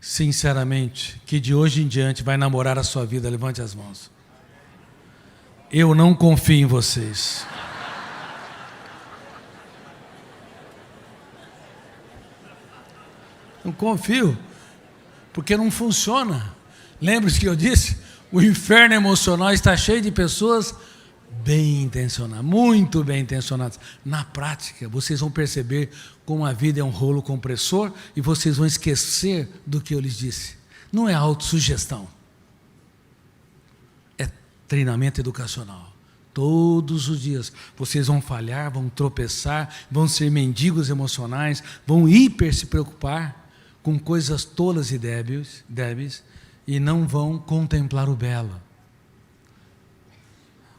sinceramente, que de hoje em diante vai namorar a sua vida? Levante as mãos. Eu não confio em vocês. Não confio, porque não funciona. Lembre-se que eu disse, o inferno emocional está cheio de pessoas bem intencionadas, muito bem intencionadas. Na prática, vocês vão perceber como a vida é um rolo compressor e vocês vão esquecer do que eu lhes disse. Não é autossugestão, é treinamento educacional. Todos os dias vocês vão falhar, vão tropeçar, vão ser mendigos emocionais, vão hiper se preocupar com coisas tolas e débeis e não vão contemplar o belo.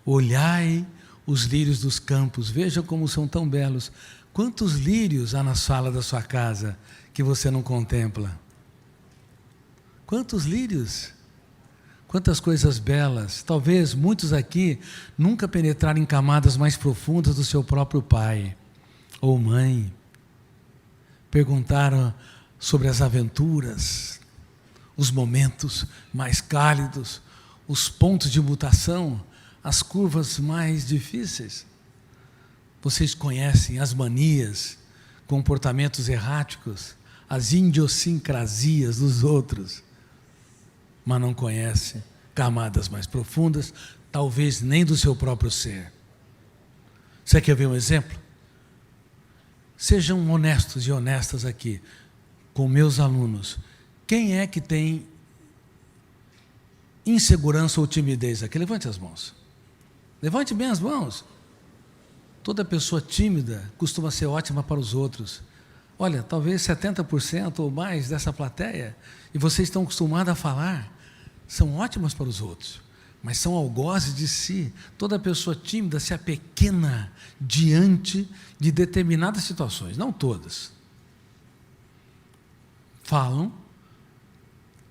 Olhai os lírios dos campos, veja como são tão belos. Quantos lírios há na sala da sua casa que você não contempla? Quantos lírios? Quantas coisas belas. Talvez muitos aqui nunca penetraram em camadas mais profundas do seu próprio pai ou mãe. Perguntaram sobre as aventuras, os momentos mais cálidos, os pontos de mutação, as curvas mais difíceis. Vocês conhecem as manias, comportamentos erráticos, as idiosincrasias dos outros, mas não conhecem camadas mais profundas, talvez nem do seu próprio ser. Você quer ver um exemplo? Sejam honestos e honestas aqui com meus alunos. Quem é que tem insegurança ou timidez aqui? Levante as mãos. Levante bem as mãos. Toda pessoa tímida costuma ser ótima para os outros. Olha, talvez 70% ou mais dessa plateia, e vocês estão acostumados a falar, são ótimas para os outros, mas são algozes de si. Toda pessoa tímida se apequena diante de determinadas situações, não todas. Falam,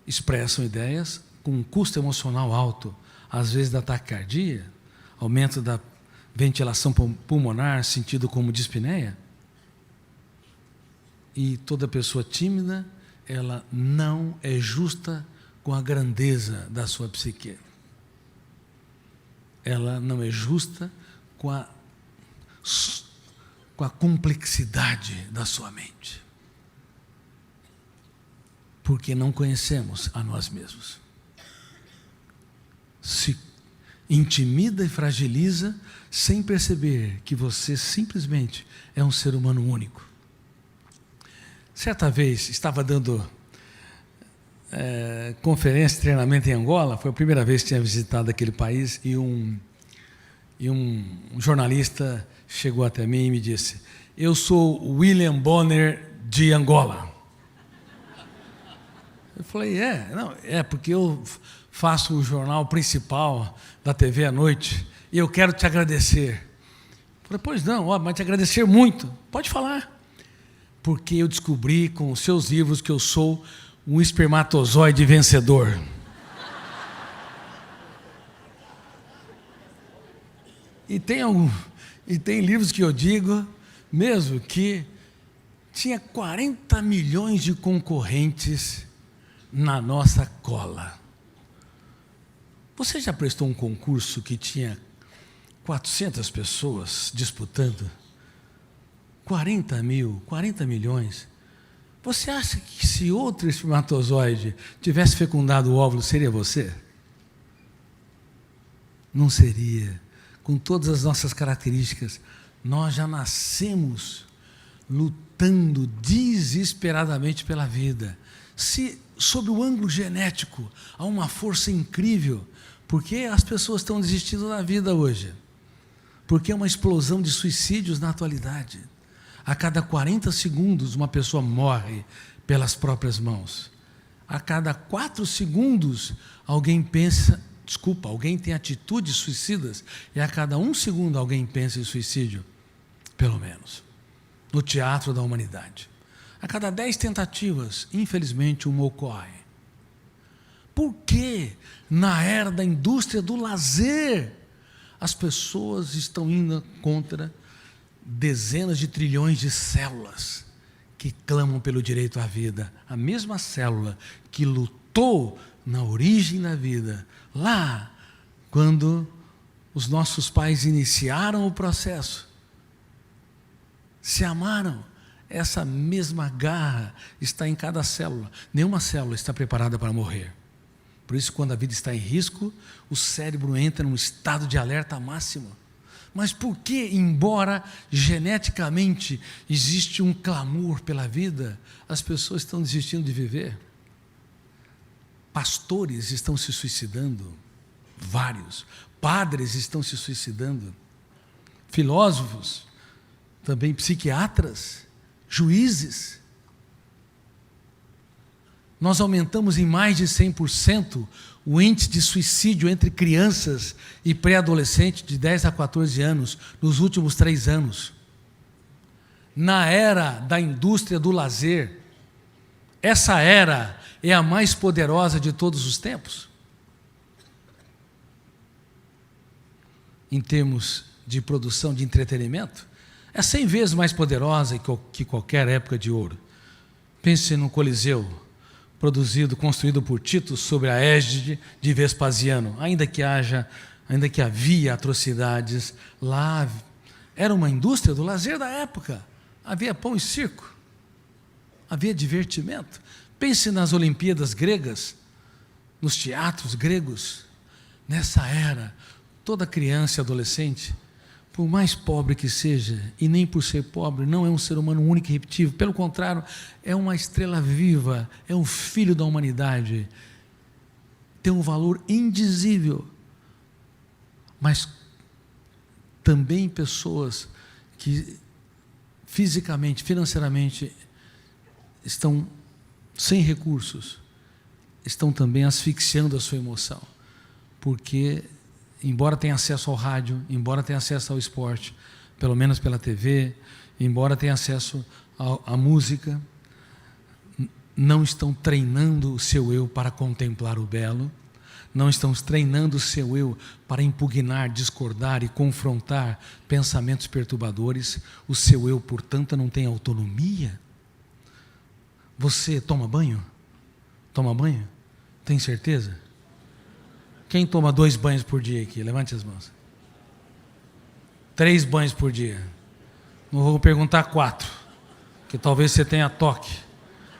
expressam ideias com um custo emocional alto, às vezes da taquicardia, aumento da ventilação pulmonar, sentido como dispneia. E toda pessoa tímida, ela não é justa com a grandeza da sua psique. Ela não é justa com a complexidade da sua mente. Porque não conhecemos a nós mesmos. Se intimida e fragiliza sem perceber que você simplesmente é um ser humano único. Certa vez estava dando conferência, treinamento em Angola, foi a primeira vez que tinha visitado aquele país, e um jornalista chegou até mim e me disse: eu sou William Bonner de Angola. Eu falei, porque eu faço o jornal principal da TV à noite e eu quero te agradecer. Eu falei, pois não, mas te agradecer muito. Pode falar. Porque eu descobri com os seus livros que eu sou um espermatozoide vencedor. E tem livros que eu digo mesmo que tinha 40 milhões de concorrentes na nossa cola. Você já prestou um concurso que tinha 400 pessoas disputando? 40 milhões. Você acha que se outro espermatozoide tivesse fecundado o óvulo, seria você? Não seria. Com todas as nossas características, nós já nascemos lutando desesperadamente pela vida. Se, sob o ângulo genético, há uma força incrível, por que as pessoas estão desistindo da vida hoje? Porque é uma explosão de suicídios na atualidade. A cada 40 segundos, uma pessoa morre pelas próprias mãos. A cada 4 segundos, alguém tem atitudes suicidas, e a cada 1 segundo alguém pensa em suicídio, pelo menos, no teatro da humanidade. A cada 10 tentativas, infelizmente, uma ocorre. Por que, na era da indústria do lazer, as pessoas estão indo contra dezenas de trilhões de células que clamam pelo direito à vida. A mesma célula que lutou na origem da vida, lá, quando os nossos pais iniciaram o processo, se amaram. Essa mesma garra está em cada célula. Nenhuma célula está preparada para morrer. Por isso, quando a vida está em risco, o cérebro entra num estado de alerta máximo. Mas por que, embora geneticamente existe um clamor pela vida, as pessoas estão desistindo de viver? Pastores estão se suicidando, vários. Padres estão se suicidando. Filósofos, também psiquiatras, juízes. Nós aumentamos em mais de 100% o índice de suicídio entre crianças e pré-adolescentes de 10 a 14 anos nos últimos 3 anos. Na era da indústria do lazer, essa era é a mais poderosa de todos os tempos. Em termos de produção de entretenimento, é 100 vezes mais poderosa que qualquer época de ouro. Pense no Coliseu, construído por Tito sob a égide de Vespasiano. Ainda que havia atrocidades, lá era uma indústria do lazer da época. Havia pão e circo, havia divertimento. Pense nas Olimpíadas gregas, nos teatros gregos. Nessa era, toda criança e adolescente, por mais pobre que seja, e nem por ser pobre, não é um ser humano único e repetitivo. Pelo contrário, é uma estrela viva, é um filho da humanidade. Tem um valor indizível. Mas também pessoas que fisicamente, financeiramente, estão sem recursos, estão também asfixiando a sua emoção. Porque embora tenha acesso ao rádio, embora tenha acesso ao esporte, pelo menos pela TV, embora tenha acesso à música, não estão treinando o seu eu para contemplar o belo, não estão treinando o seu eu para impugnar, discordar e confrontar pensamentos perturbadores. O seu eu, portanto, não tem autonomia. Você toma banho? Toma banho? Tem certeza? Quem toma 2 banhos por dia aqui? Levante as mãos. 3 banhos por dia. Não vou perguntar 4, que talvez você tenha toque,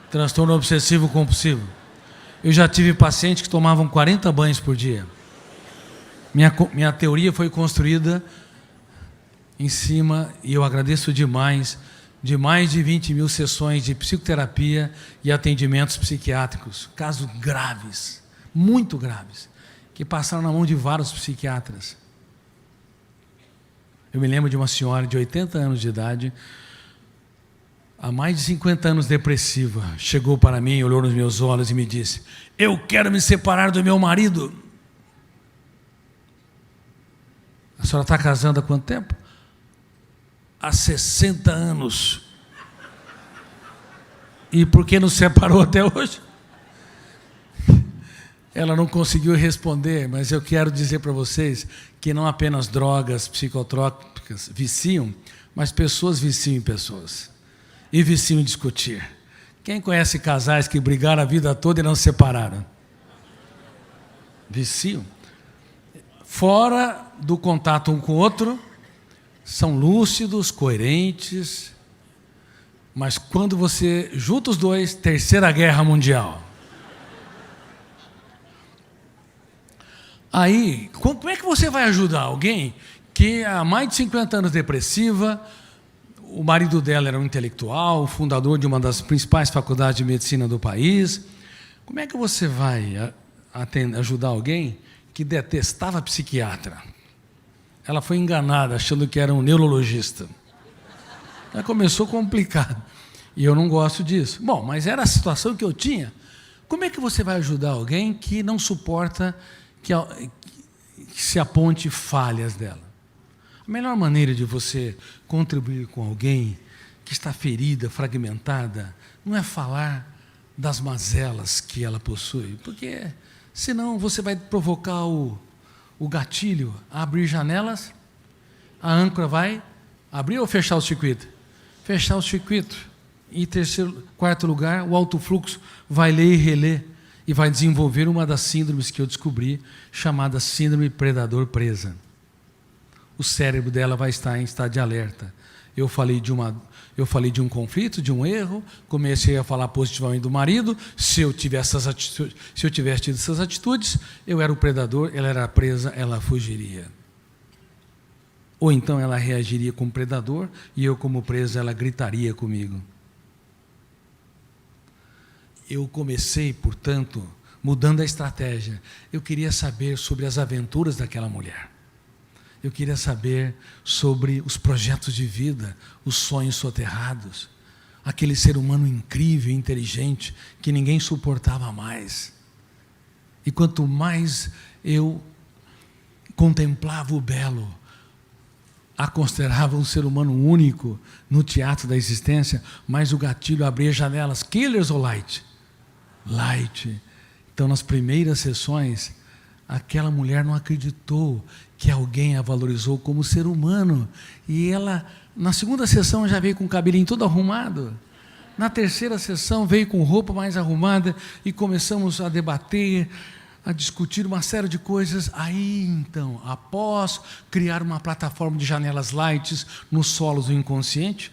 transtorno obsessivo compulsivo. Eu já tive pacientes que tomavam 40 banhos por dia. Minha teoria foi construída em cima, e eu agradeço demais, de mais de 20 mil sessões de psicoterapia e atendimentos psiquiátricos. Casos graves, muito graves, que passaram na mão de vários psiquiatras. Eu me lembro de uma senhora de 80 anos de idade, há mais de 50 anos depressiva, chegou para mim, olhou nos meus olhos e me disse: eu quero me separar do meu marido. A senhora está casando há quanto tempo? Há 60 anos. E por que não se separou até hoje? Ela não conseguiu responder, mas eu quero dizer para vocês que não apenas drogas psicotrópicas viciam, mas pessoas viciam em pessoas. E viciam em discutir. Quem conhece casais que brigaram a vida toda e não se separaram? Viciam. Fora do contato um com o outro, são lúcidos, coerentes, mas quando você junta os dois, Terceira Guerra Mundial. Aí, como é que você vai ajudar alguém que há mais de 50 anos depressiva, o marido dela era um intelectual, fundador de uma das principais faculdades de medicina do país? Como é que você vai ajudar alguém que detestava psiquiatra? Ela foi enganada, achando que era um neurologista. Ela começou complicado. E eu não gosto disso. Bom, mas era a situação que eu tinha. Como é que você vai ajudar alguém que não suporta que se aponte falhas dela? A melhor maneira de você contribuir com alguém que está ferida, fragmentada, não é falar das mazelas que ela possui, porque senão você vai provocar o gatilho a abrir janelas, a âncora vai abrir ou fechar o circuito? Fechar o circuito. Em quarto lugar, o alto fluxo vai ler e reler e vai desenvolver uma das síndromes que eu descobri, chamada síndrome predador-presa. O cérebro dela vai estar em estado de alerta. Eu falei de um conflito, de um erro, comecei a falar positivamente do marido. Se eu tivesse tido essas atitudes, eu era o predador, ela era a presa, ela fugiria. Ou então ela reagiria como predador e eu, como presa, ela gritaria comigo. Eu comecei, portanto, mudando a estratégia. Eu queria saber sobre as aventuras daquela mulher. Eu queria saber sobre os projetos de vida, os sonhos soterrados, aquele ser humano incrível, inteligente, que ninguém suportava mais. E quanto mais eu contemplava o belo, a considerava um ser humano único no teatro da existência, mais o gatilho abria janelas. Killers ou Light? Light. Então, nas primeiras sessões, aquela mulher não acreditou que alguém a valorizou como ser humano. E ela, na segunda sessão, já veio com o cabelinho todo arrumado. Na terceira sessão, veio com roupa mais arrumada e começamos a debater, a discutir uma série de coisas. Aí, então, após criar uma plataforma de janelas lights nos solos do inconsciente,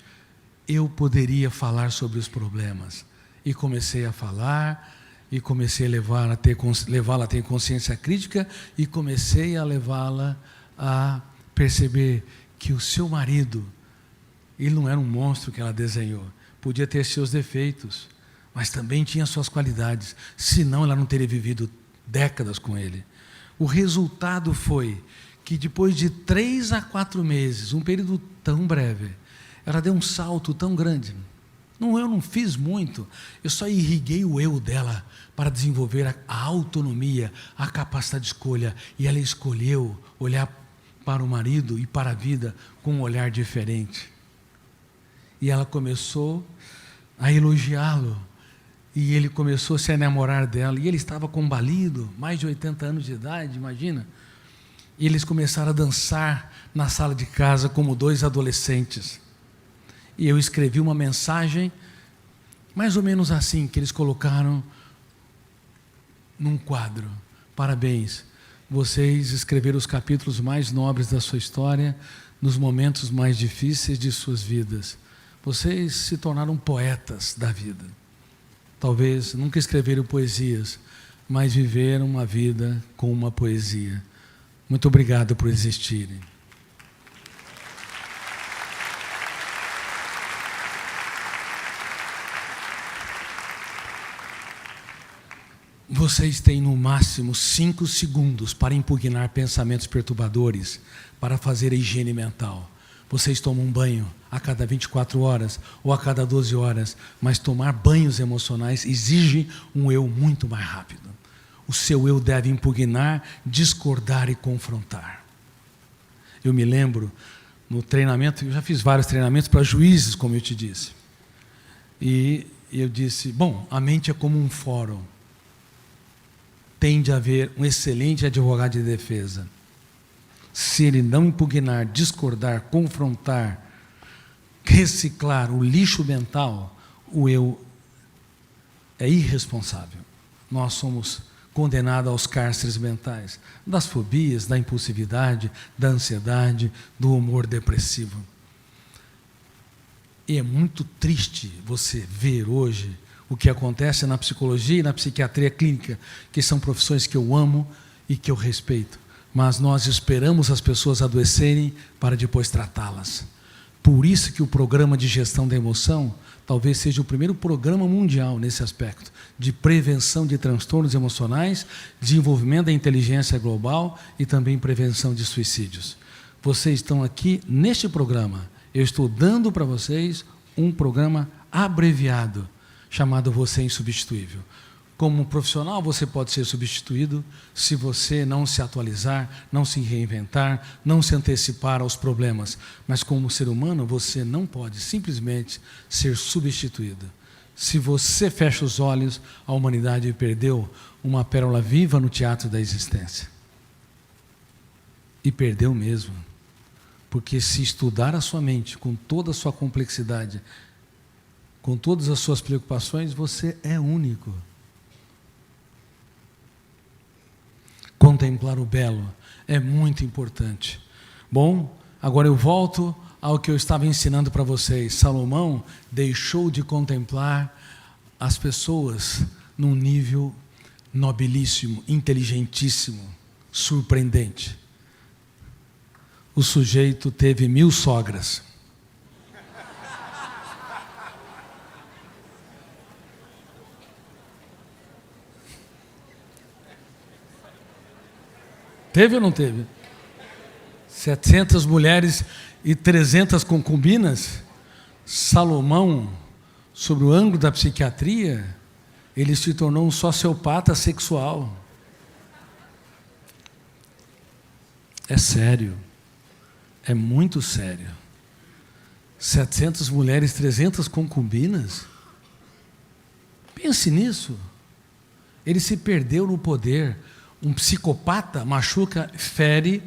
eu poderia falar sobre os problemas. E comecei a falar, e comecei a levá-la a ter consciência crítica, e comecei a levá-la a perceber que o seu marido, ele não era um monstro que ela desenhou, podia ter seus defeitos, mas também tinha suas qualidades, senão ela não teria vivido décadas com ele. O resultado foi que depois de 3 a 4 meses, um período tão breve, ela deu um salto tão grande. Eu não fiz muito, eu só irriguei o eu dela para desenvolver a autonomia, a capacidade de escolha, e ela escolheu olhar para o marido e para a vida com um olhar diferente. E ela começou a elogiá-lo, e ele começou a se enamorar dela, e ele estava combalido, mais de 80 anos de idade, imagina. E eles começaram a dançar na sala de casa como 2 adolescentes. E eu escrevi uma mensagem, mais ou menos assim, que eles colocaram num quadro. Parabéns, vocês escreveram os capítulos mais nobres da sua história, nos momentos mais difíceis de suas vidas. Vocês se tornaram poetas da vida. Talvez nunca escreveram poesias, mas viveram uma vida com uma poesia. Muito obrigado por existirem. Vocês têm no máximo 5 segundos para impugnar pensamentos perturbadores, para fazer a higiene mental. Vocês tomam um banho a cada 24 horas ou a cada 12 horas, mas tomar banhos emocionais exige um eu muito mais rápido. O seu eu deve impugnar, discordar e confrontar. Eu me lembro, no treinamento, eu já fiz vários treinamentos para juízes, como eu te disse. E eu disse, bom, a mente é como um fórum. Tem de haver um excelente advogado de defesa. Se ele não impugnar, discordar, confrontar, reciclar o lixo mental, o eu é irresponsável. Nós somos condenados aos cárceres mentais, das fobias, da impulsividade, da ansiedade, do humor depressivo. E é muito triste você ver hoje o que acontece na psicologia e na psiquiatria clínica, que são profissões que eu amo e que eu respeito, mas nós esperamos as pessoas adoecerem para depois tratá-las. Por isso que o programa de gestão da emoção talvez seja o primeiro programa mundial nesse aspecto, de prevenção de transtornos emocionais, desenvolvimento da inteligência global e também prevenção de suicídios. Vocês estão aqui neste programa, eu estou dando para vocês um programa abreviado, chamado Você é Insubstituível. Como profissional, você pode ser substituído se você não se atualizar, não se reinventar, não se antecipar aos problemas. Mas como ser humano, você não pode simplesmente ser substituído. Se você fecha os olhos, a humanidade perdeu uma pérola viva no teatro da existência. E perdeu mesmo. Porque se estudar a sua mente com toda a sua complexidade, com todas as suas preocupações, você é único. Contemplar o belo é muito importante. Bom, agora eu volto ao que eu estava ensinando para vocês. Salomão deixou de contemplar as pessoas num nível nobilíssimo, inteligentíssimo, surpreendente. O sujeito teve 1000 sogras. Teve ou não teve? 700 mulheres e 300 concubinas. Salomão, sobre o ângulo da psiquiatria, ele se tornou um sociopata sexual. É sério. É muito sério. 700 mulheres, 300 concubinas. Pense nisso. Ele se perdeu no poder. Um psicopata machuca, fere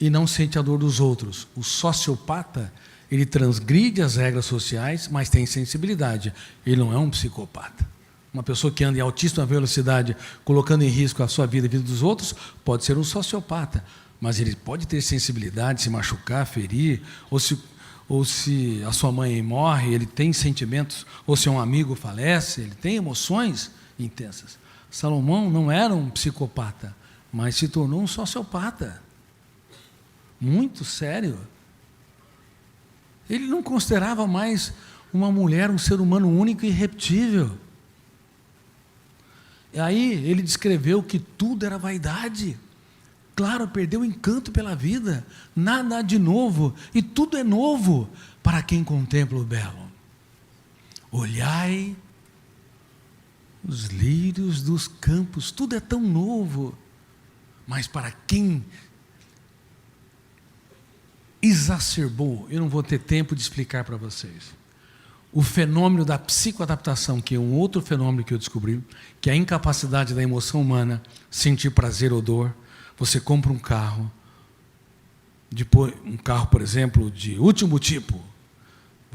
e não sente a dor dos outros. O sociopata, ele transgride as regras sociais, mas tem sensibilidade. Ele não é um psicopata. Uma pessoa que anda em altíssima velocidade, colocando em risco a sua vida e a vida dos outros, pode ser um sociopata. Mas ele pode ter sensibilidade, se machucar, ferir, ou se a sua mãe morre, ele tem sentimentos, ou se um amigo falece, ele tem emoções intensas. Salomão não era um psicopata, mas se tornou um sociopata. Muito sério. Ele não considerava mais uma mulher um ser humano único e irrepetível. E aí ele descreveu que tudo era vaidade. Claro, perdeu o encanto pela vida. Nada de novo. E tudo é novo para quem contempla o belo. Olhai os lírios dos campos, tudo é tão novo, mas para quem exacerbou, eu não vou ter tempo de explicar para vocês, o fenômeno da psicoadaptação, que é um outro fenômeno que eu descobri, que é a incapacidade da emoção humana sentir prazer ou dor. Você compra um carro, depois, um carro, por exemplo, de último tipo,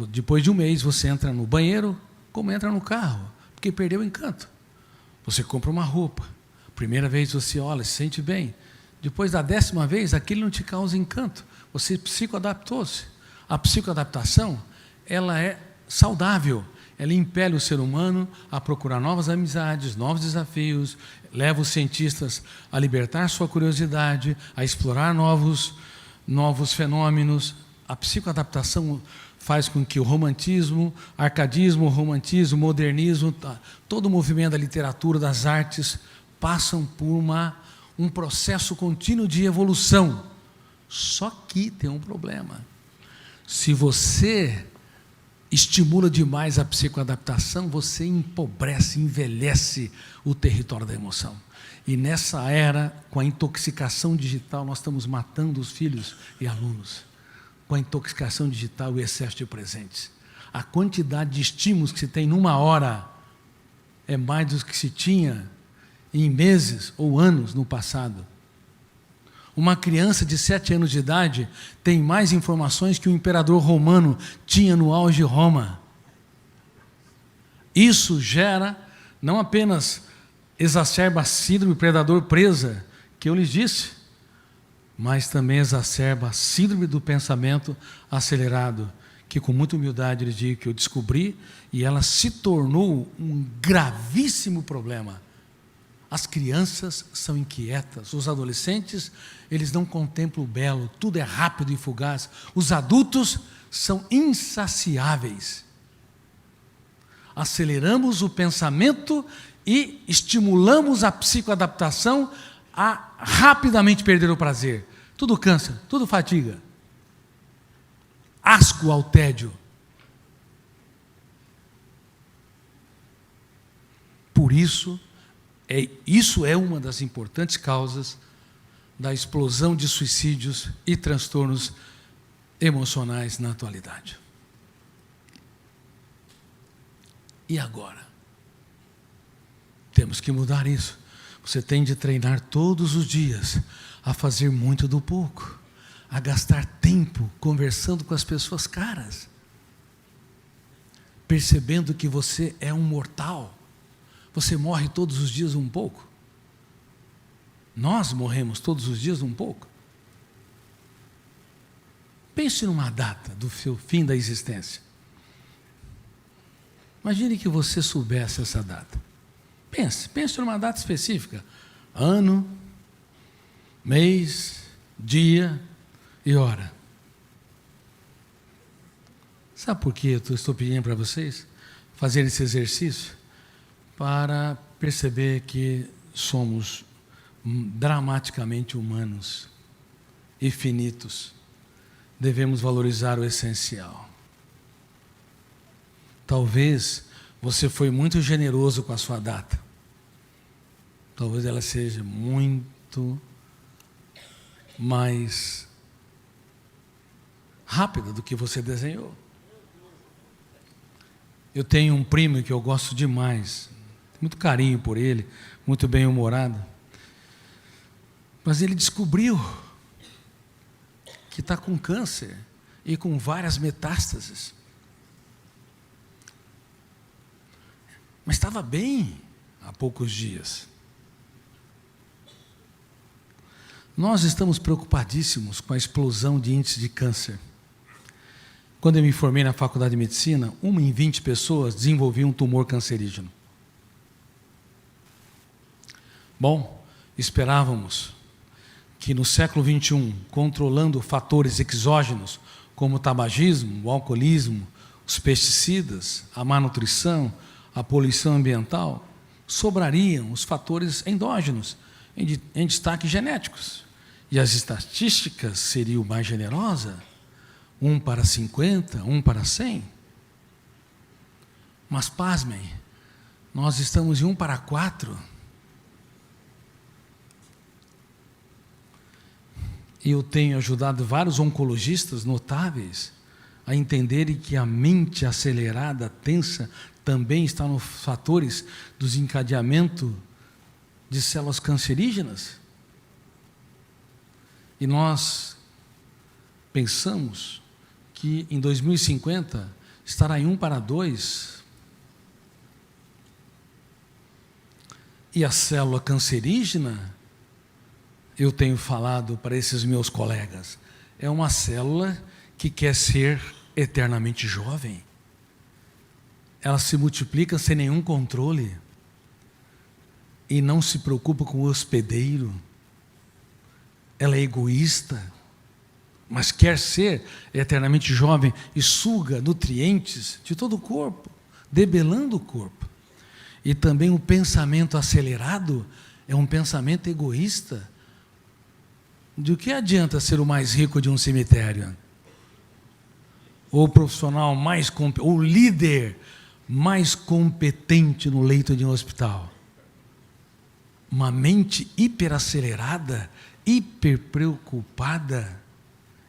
depois de um mês você entra no banheiro, como entra no carro, porque perdeu o encanto. Você compra uma roupa, primeira vez você olha, se sente bem, depois da 10ª vez, aquilo não te causa encanto, você psicoadaptou-se. A psicoadaptação, ela é saudável, ela impele o ser humano a procurar novas amizades, novos desafios, leva os cientistas a libertar sua curiosidade, a explorar novos fenômenos. A psicoadaptação faz com que o romantismo, arcadismo, romantismo, modernismo, todo o movimento da literatura, das artes, passam por um processo contínuo de evolução. Só que tem um problema. Se você estimula demais a psicoadaptação, você empobrece, envelhece o território da emoção. E nessa era, com a intoxicação digital, nós estamos matando os filhos e alunos. Com a intoxicação digital e o excesso de presentes. A quantidade de estímulos que se tem numa hora é mais do que se tinha em meses ou anos no passado. Uma criança de 7 anos de idade tem mais informações que o imperador romano tinha no auge de Roma. Isso gera, não apenas exacerba a síndrome predador-presa, que eu lhes disse, mas também exacerba a síndrome do pensamento acelerado, que com muita humildade lhes digo que eu descobri, e ela se tornou um gravíssimo problema. As crianças são inquietas, os adolescentes, eles não contemplam o belo, tudo é rápido e fugaz. Os adultos são insaciáveis. Aceleramos o pensamento e estimulamos a psicoadaptação a rapidamente perder o prazer. Tudo cansa, tudo fatiga. Asco ao tédio. Por isso é uma das importantes causas da explosão de suicídios e transtornos emocionais na atualidade. E agora? Temos que mudar isso. Você tem de treinar todos os dias a fazer muito do pouco, a gastar tempo conversando com as pessoas caras. percebendo que você é um mortal. Você morre todos os dias um pouco. Nós morremos todos os dias um pouco. Pense numa data do seu fim da existência. Imagine que você soubesse essa data. Pense numa data específica. Ano, mês, dia e hora. Sabe por que eu estou pedindo para vocês fazerem esse exercício? Para perceber que somos dramaticamente humanos e finitos. Devemos valorizar o essencial. Talvez você foi muito generoso com a sua data. Talvez ela seja muito mais rápida do que você desenhou. Eu tenho um primo que eu gosto demais, muito carinho por ele, muito bem-humorado. Mas ele descobriu que está com câncer e com várias metástases. Mas estava bem há poucos dias. Nós estamos preocupadíssimos com a explosão de índice de câncer. Quando eu me formei na faculdade de medicina, 1 em 20 pessoas desenvolvia um tumor cancerígeno. Bom, esperávamos que no século XXI, controlando fatores exógenos, como o tabagismo, o alcoolismo, os pesticidas, a má nutrição, a poluição ambiental, sobrariam os fatores endógenos, em destaque genéticos. E as estatísticas seriam mais generosas, 1 para 50, 1 para 100. Mas pasmem, nós estamos em 1 para 4. E eu tenho ajudado vários oncologistas notáveis a entenderem que a mente acelerada, tensa, também está nos fatores do desencadeamento de células cancerígenas. E nós pensamos que em 2050 estará em 1 para 2. E a célula cancerígena, eu tenho falado para esses meus colegas, é uma célula que quer ser eternamente jovem. Ela se multiplica sem nenhum controle e não se preocupa com o hospedeiro. Ela é egoísta, mas quer ser eternamente jovem e suga nutrientes de todo o corpo, debelando o corpo. E também o pensamento acelerado é um pensamento egoísta. De que adianta ser o mais rico de um cemitério? Ou o profissional mais ou o líder mais competente no leito de um hospital? Uma mente hiperacelerada, hiperpreocupada,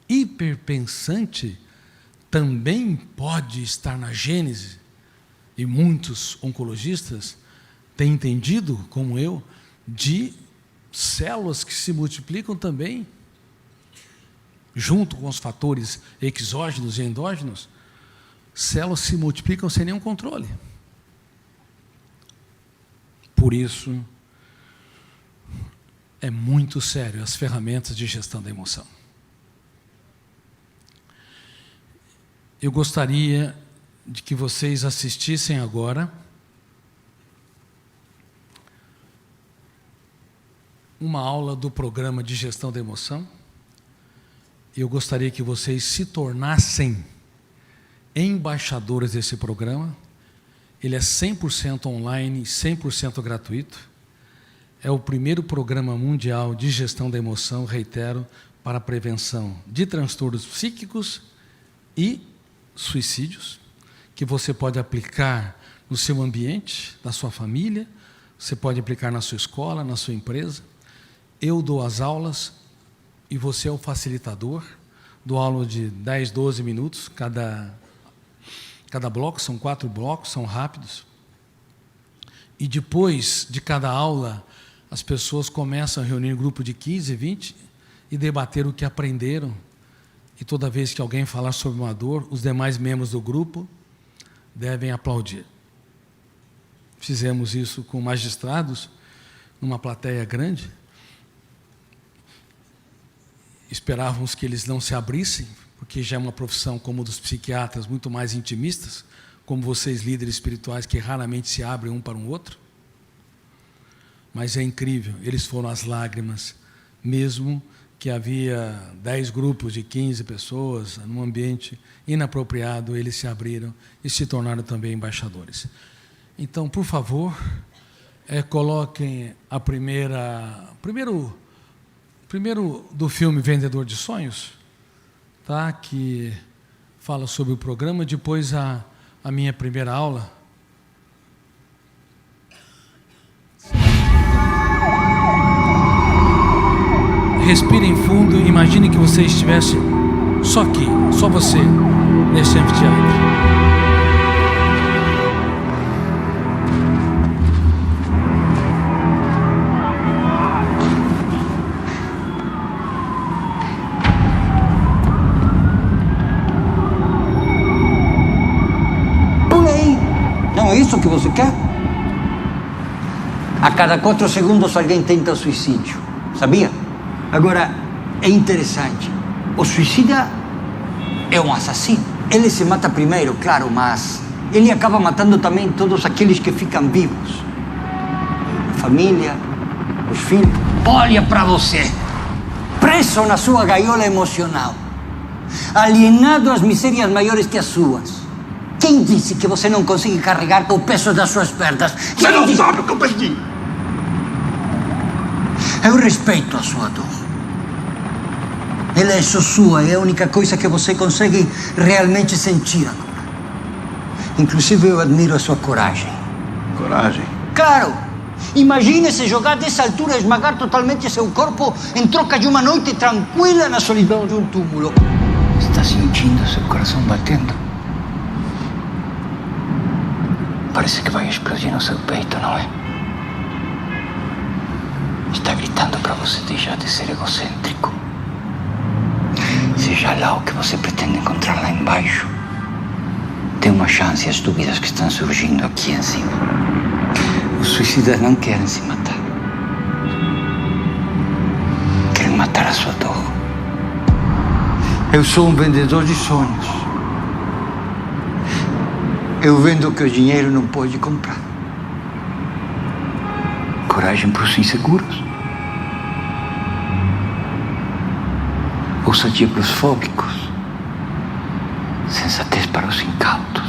hiperpensante, também pode estar na gênese. E muitos oncologistas têm entendido, como eu, de células que se multiplicam também, junto com os fatores exógenos e endógenos, células se multiplicam sem nenhum controle. Por isso, é muito sério as ferramentas de gestão da emoção. Eu gostaria de que vocês assistissem agora uma aula do programa de gestão da emoção. Eu gostaria que vocês se tornassem embaixadores desse programa. Ele é 100% online, 100% gratuito. É o primeiro programa mundial de gestão da emoção, reitero, para a prevenção de transtornos psíquicos e suicídios, que você pode aplicar no seu ambiente, na sua família, você pode aplicar na sua escola, na sua empresa. Eu dou as aulas e você é o facilitador. Dou aula de 10, 12 minutos, cada bloco, são 4 blocos, são rápidos. E depois de cada aula, as pessoas começam a reunir um grupo de 15, 20 e debater o que aprenderam. E toda vez que alguém falar sobre uma dor, os demais membros do grupo devem aplaudir. Fizemos isso com magistrados, numa plateia grande. Esperávamos que eles não se abrissem, porque já é uma profissão como a dos psiquiatras, muito mais intimistas, como vocês, líderes espirituais, que raramente se abrem um para o outro. Mas é incrível, eles foram às lágrimas, mesmo que havia 10 grupos de 15 pessoas, num ambiente inapropriado, eles se abriram e se tornaram também embaixadores. Então, por favor, coloquem a primeiro do filme Vendedor de Sonhos, tá? Que fala sobre o programa, depois a minha primeira aula. Respirem fundo, imagine que você estivesse só aqui, só você, nesse anfiteatro. Não é isso que você quer? A cada 4 segundos alguém tenta suicídio, sabia? Agora, é interessante. O suicida é um assassino. Ele se mata primeiro, claro, mas ele acaba matando também todos aqueles que ficam vivos. A família, os filhos. Olha para você, preso na sua gaiola emocional, alienado às misérias maiores que as suas. Quem disse que você não consegue carregar com o peso das suas pernas? Você não sabe o que eu perdi. Eu respeito a sua dor. Ela é só sua, é a única coisa que você consegue realmente sentir agora. Inclusive, eu admiro a sua coragem. Coragem? Claro! Imagine se jogar dessa altura e esmagar totalmente seu corpo em troca de uma noite tranquila na solidão de um túmulo. Está sentindo seu coração batendo? Parece que vai explodir no seu peito, não é? Está gritando para você deixar de ser egocêntrico. Seja lá o que você pretende encontrar lá embaixo, tem uma chance as dúvidas que estão surgindo aqui em cima. Os suicidas não querem se matar. Querem matar a sua dor. Eu sou um vendedor de sonhos. Eu vendo o que o dinheiro não pode comprar. Coragem para os inseguros. Ousadia para os fóbicos. Sensatez para os incautos.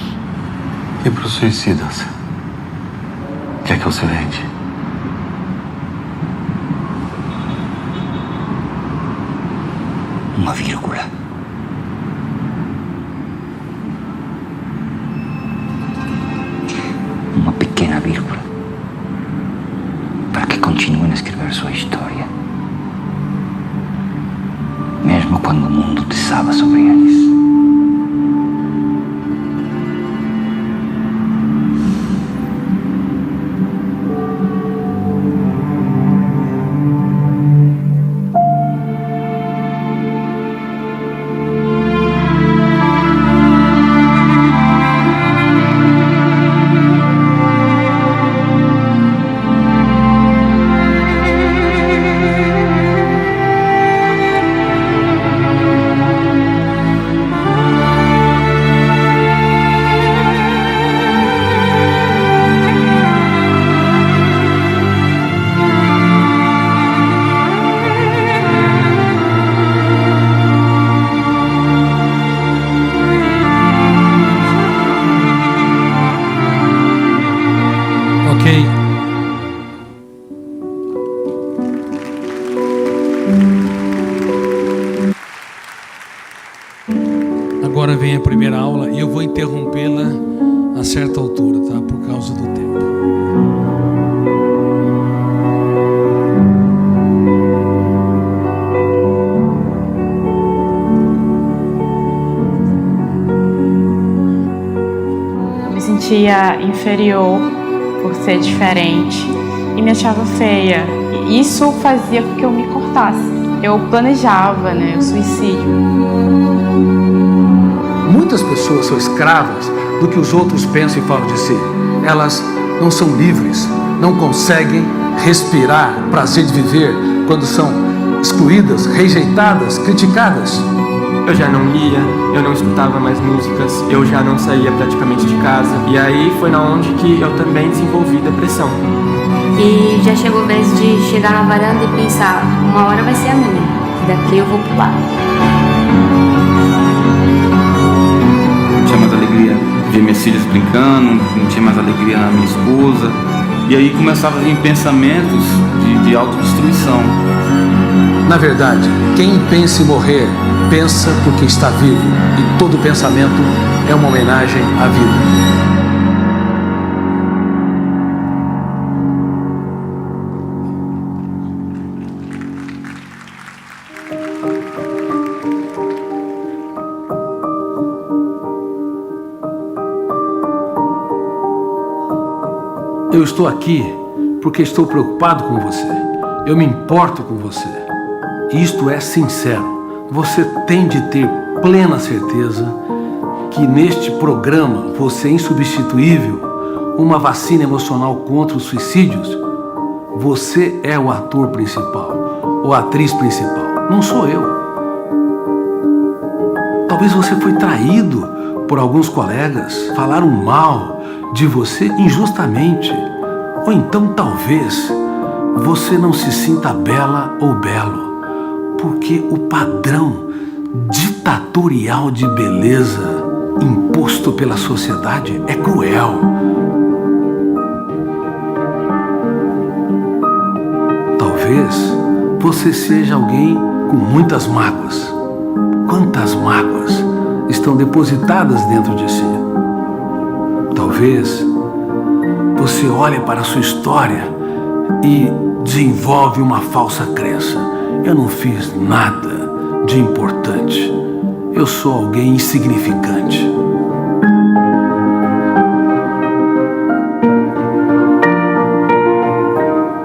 E para os suicidas? O que é que você vende? Uma vírgula. Uma pequena vírgula. Para que continuem a escrever sua história. Mesmo quando o mundo desaba sobre eles. Agora vem a primeira aula e eu vou interrompê-la a certa altura, tá? Por causa do tempo. Eu me sentia inferior por ser diferente e me achava feia. Isso fazia com que eu me cortasse. Eu planejava, o suicídio. Muitas pessoas são escravas do que os outros pensam e falam de si. Elas não são livres, não conseguem respirar o prazer de viver quando são excluídas, rejeitadas, criticadas. Eu já não lia, eu não escutava mais músicas, eu já não saía praticamente de casa. E aí foi na onde que eu também desenvolvi depressão. E já chegou a vez de chegar na varanda e pensar, uma hora vai ser a minha, que daqui eu vou pular. Não tinha mais alegria de ver minhas filhas brincando, não tinha mais alegria na minha esposa. E aí começava a vir pensamentos de autodestruição. Na verdade, quem pensa em morrer, pensa porque está vivo. E todo pensamento é uma homenagem à vida. Eu estou aqui porque estou preocupado com você. Eu me importo com você. Isto é sincero. Você tem de ter plena certeza que neste programa você é insubstituível, uma vacina emocional contra os suicídios. Você é o ator principal, ou a atriz principal. Não sou eu. Talvez você foi traído por alguns colegas, falaram mal de você injustamente. Ou então talvez você não se sinta bela ou belo, porque o padrão ditatorial de beleza imposto pela sociedade é cruel. Talvez você seja alguém com muitas mágoas. Quantas mágoas estão depositadas dentro de si? Talvez você olhe para a sua história e desenvolve uma falsa crença. Eu não fiz nada de importante. Eu sou alguém insignificante.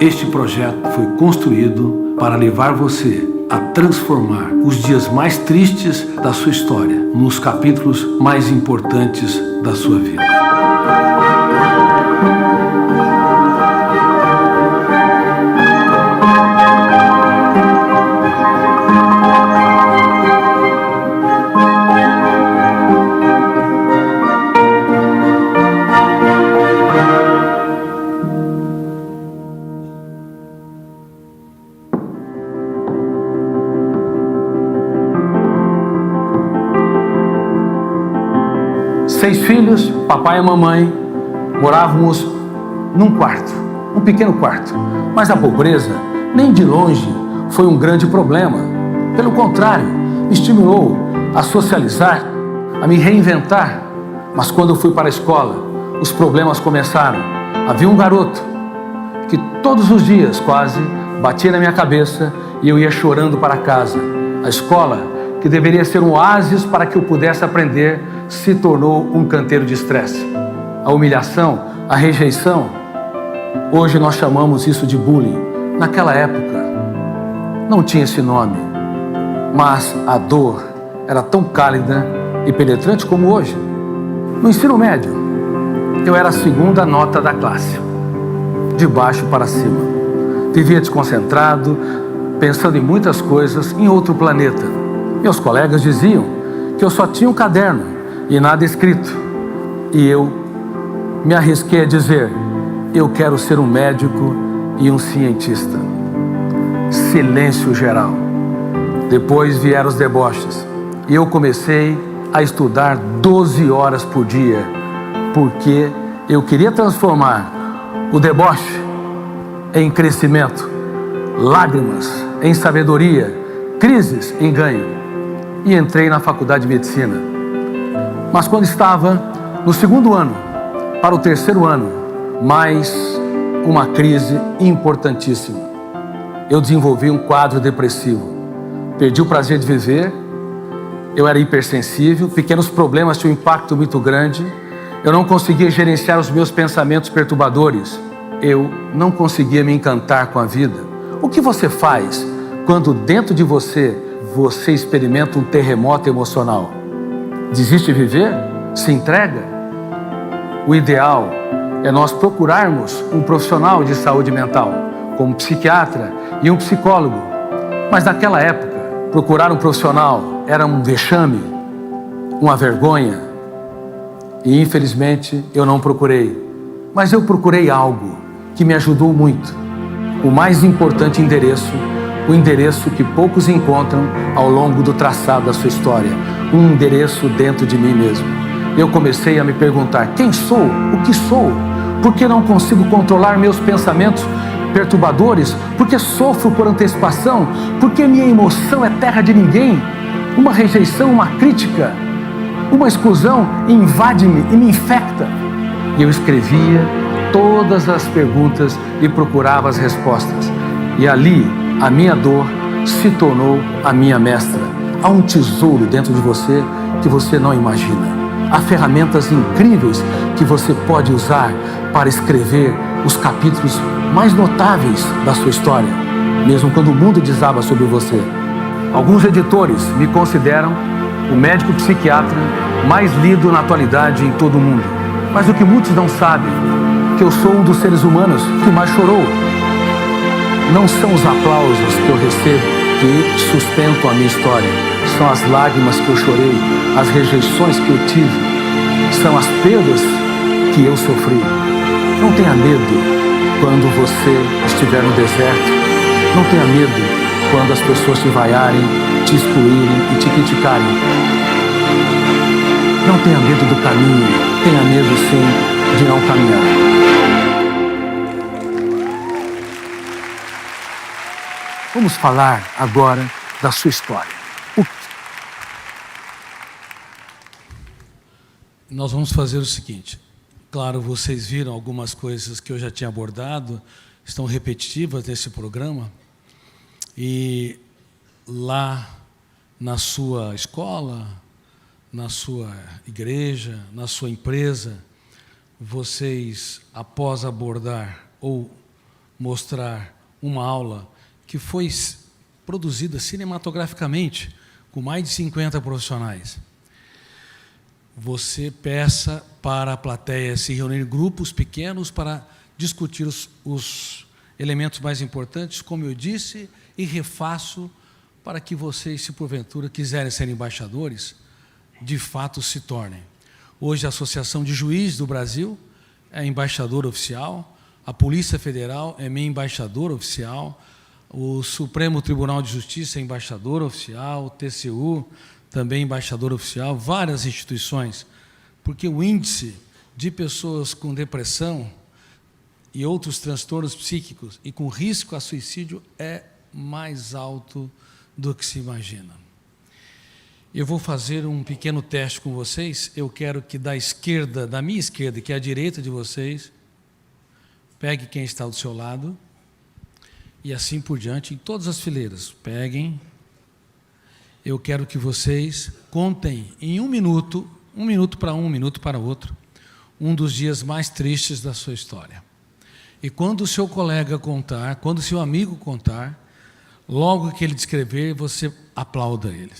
Este projeto foi construído para levar você a transformar os dias mais tristes da sua história nos capítulos mais importantes da sua vida. Seis filhos, papai e mamãe, morávamos num quarto, um pequeno quarto. Mas a pobreza, nem de longe, foi um grande problema. Pelo contrário, me estimulou a socializar, a me reinventar. Mas quando eu fui para a escola, os problemas começaram. Havia um garoto que todos os dias quase batia na minha cabeça e eu ia chorando para casa. A escola, que deveria ser um oásis para que eu pudesse aprender, se tornou um canteiro de estresse. A humilhação, a rejeição, hoje nós chamamos isso de bullying. Naquela época, não tinha esse nome, mas a dor era tão cálida e penetrante como hoje. No ensino médio, eu era a segunda nota da classe, de baixo para cima. Vivia desconcentrado, pensando em muitas coisas em outro planeta. Meus colegas diziam que eu só tinha um caderno e nada escrito. E eu me arrisquei a dizer, eu quero ser um médico e um cientista. Silêncio geral. Depois vieram os deboches. E eu comecei a estudar 12 horas por dia, porque eu queria transformar o deboche em crescimento, lágrimas em sabedoria, crises em ganho. E entrei na faculdade de medicina. Mas quando estava no segundo ano, para o terceiro ano, mais uma crise importantíssima. Eu desenvolvi um quadro depressivo. Perdi o prazer de viver, eu era hipersensível, pequenos problemas tinham um impacto muito grande, eu não conseguia gerenciar os meus pensamentos perturbadores, eu não conseguia me encantar com a vida. O que você faz quando dentro de você experimenta um terremoto emocional? Desiste de viver? Se entrega? o ideal é nós procurarmos um profissional de saúde mental, como um psiquiatra e um psicólogo. Mas naquela época, procurar um profissional era um vexame, uma vergonha. E infelizmente eu não procurei. Mas eu procurei algo que me ajudou muito. O mais importante endereço, o endereço que poucos encontram ao longo do traçado da sua história. Um endereço dentro de mim mesmo. Eu comecei a me perguntar: quem sou? O que sou? Por que não consigo controlar meus pensamentos perturbadores? Por que sofro por antecipação? Por que minha emoção é terra de ninguém? Uma rejeição, uma crítica, uma exclusão invade-me e me infecta. E eu escrevia todas as perguntas e procurava as respostas. E ali, a minha dor se tornou a minha mestra. Há um tesouro dentro de você que você não imagina. Há ferramentas incríveis que você pode usar para escrever os capítulos mais notáveis da sua história, mesmo quando o mundo desaba sobre você. Alguns editores me consideram o médico psiquiatra mais lido na atualidade em todo o mundo. Mas o que muitos não sabem, que eu sou um dos seres humanos que mais chorou. Não são os aplausos que eu recebo que sustentam a minha história. São as lágrimas que eu chorei, as rejeições que eu tive, são as perdas que eu sofri. Não tenha medo quando você estiver no deserto. Não tenha medo quando as pessoas te vaiarem, te excluírem e te criticarem. Não tenha medo do caminho, tenha medo sim de não caminhar. Vamos falar agora da sua história. Nós vamos fazer o seguinte. Claro, vocês viram algumas coisas que eu já tinha abordado, estão repetitivas nesse programa. E lá na sua escola, na sua igreja, na sua empresa, vocês, após abordar ou mostrar uma aula que foi produzida cinematograficamente com mais de 50 profissionais, você peça para a plateia se reunir em grupos pequenos para discutir os elementos mais importantes, como eu disse, e refaço para que vocês, se porventura quiserem ser embaixadores, de fato se tornem. Hoje a Associação de Juízes do Brasil é embaixadora oficial, a Polícia Federal é minha embaixadora oficial, o Supremo Tribunal de Justiça é embaixador oficial, o TCU também embaixador oficial, várias instituições, porque o índice de pessoas com depressão e outros transtornos psíquicos e com risco a suicídio é mais alto do que se imagina. Eu vou fazer um pequeno teste com vocês. Eu quero que da esquerda, da minha esquerda, que é a direita de vocês, pegue quem está do seu lado e assim por diante, em todas as fileiras. Peguem. Eu quero que vocês contem em um minuto para um minuto para outro, um dos dias mais tristes da sua história. E quando o seu colega contar, quando o seu amigo contar, logo que ele descrever, você aplauda ele.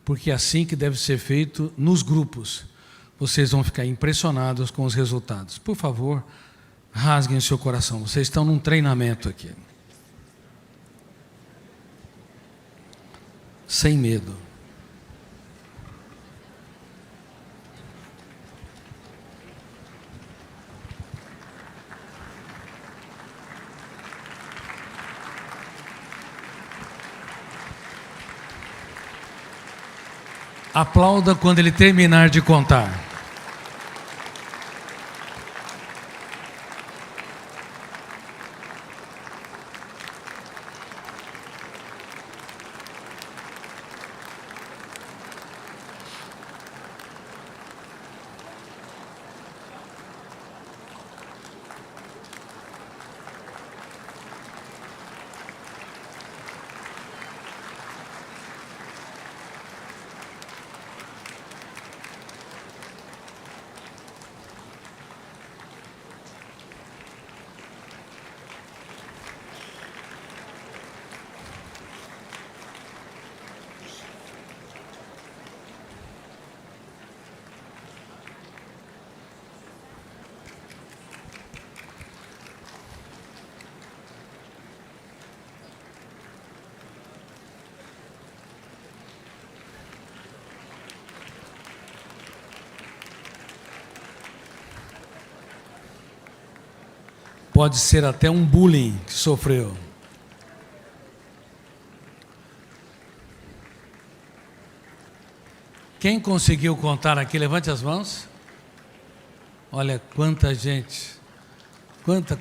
Porque é assim que deve ser feito nos grupos. Vocês vão ficar impressionados com os resultados. Por favor, rasguem o seu coração. Vocês estão num treinamento aqui. Sem medo. Aplauda quando ele terminar de contar. Pode ser até um bullying que sofreu. Quem conseguiu contar aqui, levante as mãos. Olha quanta gente.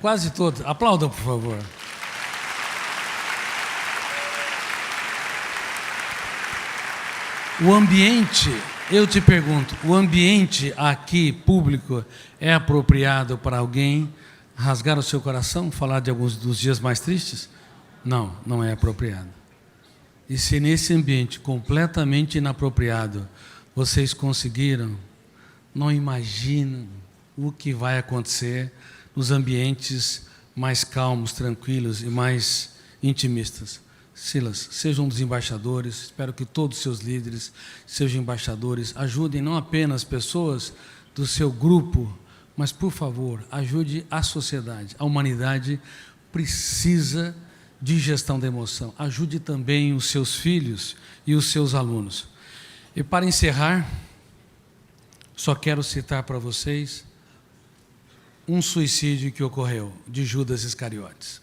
Quase todos. Aplaudam, por favor. O ambiente, eu te pergunto, o ambiente aqui, público, é apropriado para alguém rasgar o seu coração, falar de alguns dos dias mais tristes? Não, não é apropriado. E se nesse ambiente completamente inapropriado, vocês conseguiram, não imaginam o que vai acontecer nos ambientes mais calmos, tranquilos e mais intimistas. Silas, seja um dos embaixadores, espero que todos os seus líderes sejam embaixadores, ajudem não apenas pessoas do seu grupo, mas, por favor, ajude a sociedade. A humanidade precisa de gestão da emoção. Ajude também os seus filhos e os seus alunos. E para encerrar, só quero citar para vocês um suicídio que ocorreu, de Judas Iscariotes.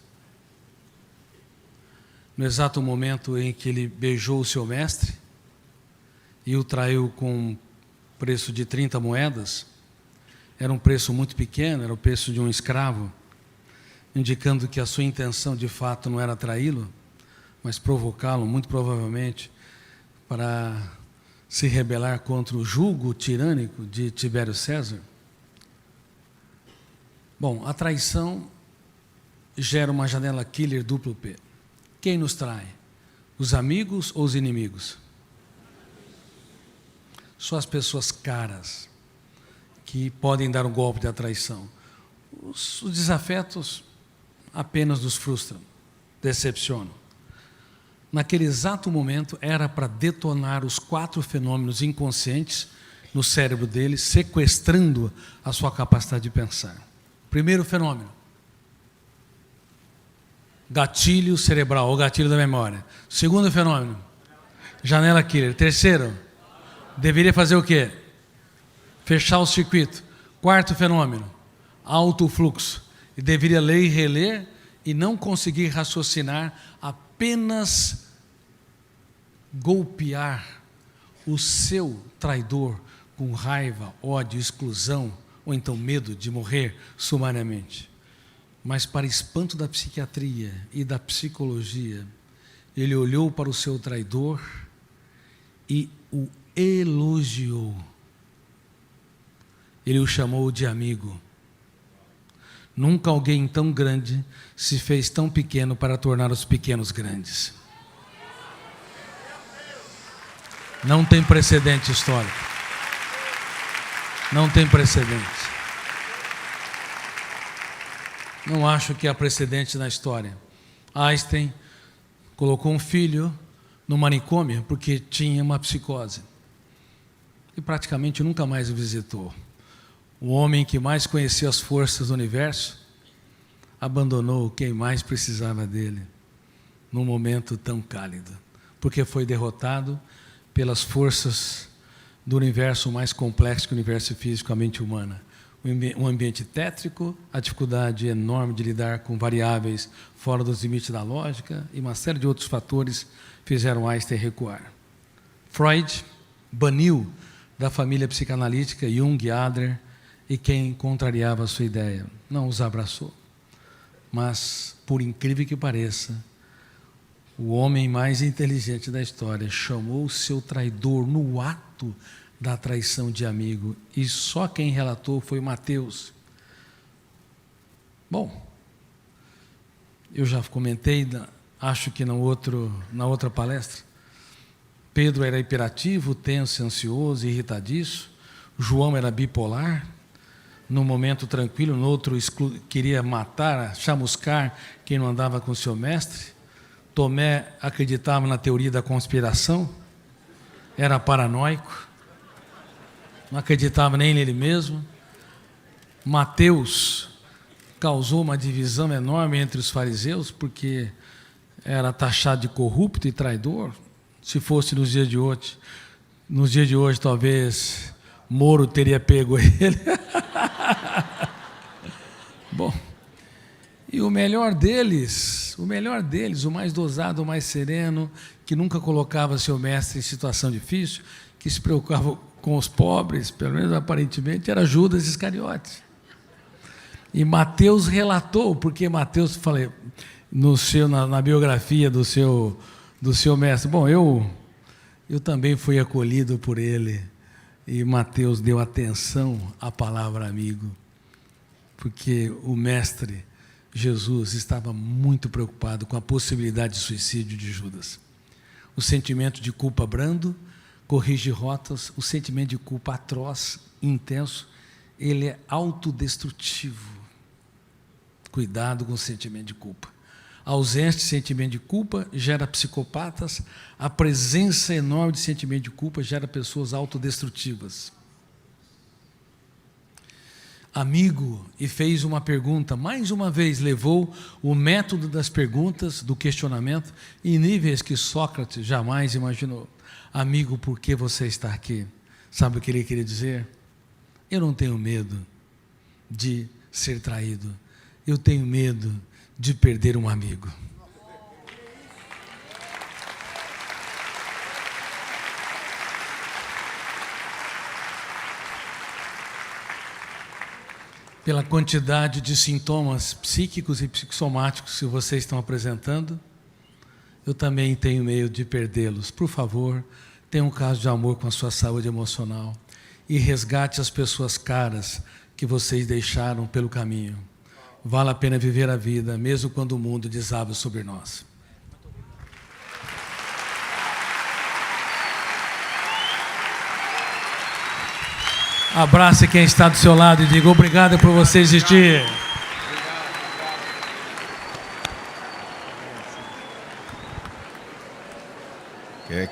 No exato momento em que ele beijou o seu mestre e o traiu com preço de 30 moedas, era um preço muito pequeno, era o preço de um escravo, indicando que a sua intenção de fato não era traí-lo, mas provocá-lo, muito provavelmente, para se rebelar contra o jugo tirânico de Tibério César. Bom, a traição gera uma janela killer duplo P. Quem nos trai? Os amigos ou os inimigos? Só as pessoas caras que podem dar um golpe de traição. Os desafetos apenas nos frustram, decepcionam. Naquele exato momento, era para detonar os 4 fenômenos inconscientes no cérebro dele, sequestrando a sua capacidade de pensar. Primeiro fenômeno, gatilho cerebral, ou gatilho da memória. Segundo fenômeno, janela killer. Terceiro, deveria fazer o quê? Fechar o circuito. Quarto fenômeno, alto fluxo. E deveria ler e reler e não conseguir raciocinar, apenas golpear o seu traidor com raiva, ódio, exclusão, ou então medo de morrer sumariamente. Mas, para espanto da psiquiatria e da psicologia, ele olhou para o seu traidor e o elogiou. Ele o chamou de amigo. Nunca alguém tão grande se fez tão pequeno para tornar os pequenos grandes. Não tem precedente histórico. Não tem precedente. Não acho que há precedente na história. Einstein colocou um filho no manicômio porque tinha uma psicose. E praticamente nunca mais o visitou. O homem que mais conhecia as forças do universo abandonou quem mais precisava dele num momento tão cálido, porque foi derrotado pelas forças do universo mais complexo que o universo físico, a mente humana. Um ambiente tétrico, a dificuldade enorme de lidar com variáveis fora dos limites da lógica e uma série de outros fatores fizeram Einstein recuar. Freud baniu da família psicanalítica Jung e Adler e quem contrariava a sua ideia. Não os abraçou. Mas, por incrível que pareça, o homem mais inteligente da história chamou o seu traidor no ato da traição de amigo, e só quem relatou foi Mateus. Bom, eu já comentei, acho que na outra palestra, Pedro era hiperativo, tenso, ansioso, irritadiço. João era bipolar. Num momento tranquilo, no outro queria matar, chamuscar quem não andava com o seu mestre. Tomé acreditava na teoria da conspiração, era paranoico, não acreditava nem nele mesmo. Mateus causou uma divisão enorme entre os fariseus, porque era taxado de corrupto e traidor. Se fosse nos dias de hoje, talvez Moro teria pego ele. Bom, E o melhor deles, o mais dosado, o mais sereno, que nunca colocava seu mestre em situação difícil, que se preocupava com os pobres, pelo menos aparentemente, era Judas Iscariotes. E Mateus relatou, porque Mateus, falei, na biografia do seu mestre, bom, eu também fui acolhido por ele, e Mateus deu atenção à palavra amigo, porque o mestre Jesus estava muito preocupado com a possibilidade de suicídio de Judas. O sentimento de culpa brando corrige rotas, o sentimento de culpa atroz, intenso, ele é autodestrutivo. Cuidado com o sentimento de culpa. A ausência de sentimento de culpa gera psicopatas, a presença enorme de sentimento de culpa gera pessoas autodestrutivas. Amigo, e fez uma pergunta, mais uma vez levou o método das perguntas, do questionamento, em níveis que Sócrates jamais imaginou. Amigo, por que você está aqui? Sabe o que ele queria dizer? Eu não tenho medo de ser traído, eu tenho medo de perder um amigo. Pela quantidade de sintomas psíquicos e psicossomáticos que vocês estão apresentando, eu também tenho medo de perdê-los. Por favor, tenha um caso de amor com a sua saúde emocional e resgate as pessoas caras que vocês deixaram pelo caminho. Vale a pena viver a vida, mesmo quando o mundo desaba sobre nós. Abrace quem está do seu lado e diga obrigado por você existir.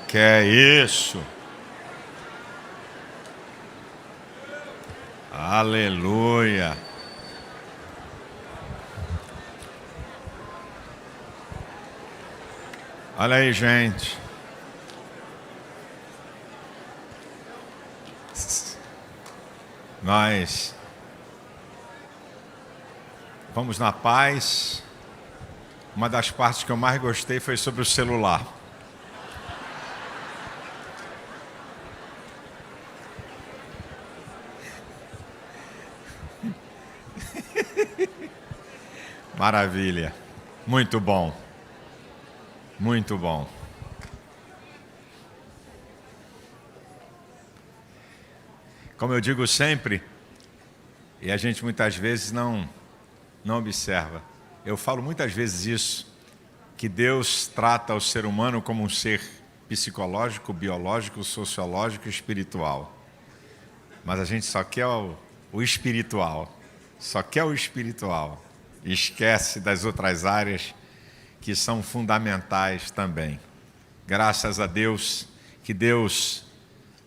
Que é isso? Aleluia. Olha aí, gente. Nós vamos na paz. Uma das partes que eu mais gostei foi sobre o celular. Maravilha. Muito bom. Muito bom. Como eu digo sempre, e a gente muitas vezes não observa, eu falo muitas vezes isso, que Deus trata o ser humano como um ser psicológico, biológico, sociológico e espiritual. Mas a gente só quer o espiritual, só quer o espiritual. E esquece das outras áreas que são fundamentais também. Graças a Deus, que Deus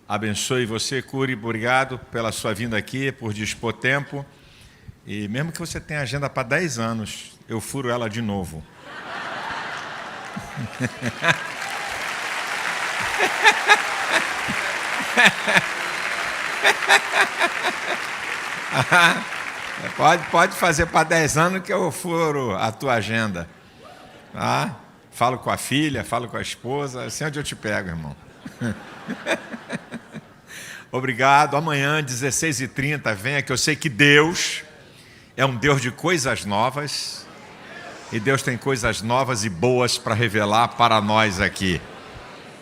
abençoe você, Curi, obrigado pela sua vinda aqui, por dispor tempo. E mesmo que você tenha agenda para 10 anos, eu furo ela de novo. Pode fazer para 10 anos que eu furo a tua agenda. Tá? Falo com a filha, falo com a esposa, assim é onde eu te pego, irmão. Obrigado. Amanhã, 16h30, venha, que eu sei que Deus é um Deus de coisas novas. E Deus tem coisas novas e boas para revelar para nós aqui.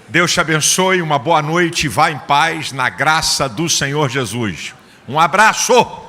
Deus te abençoe, uma boa noite e vá em paz, na graça do Senhor Jesus. Um abraço!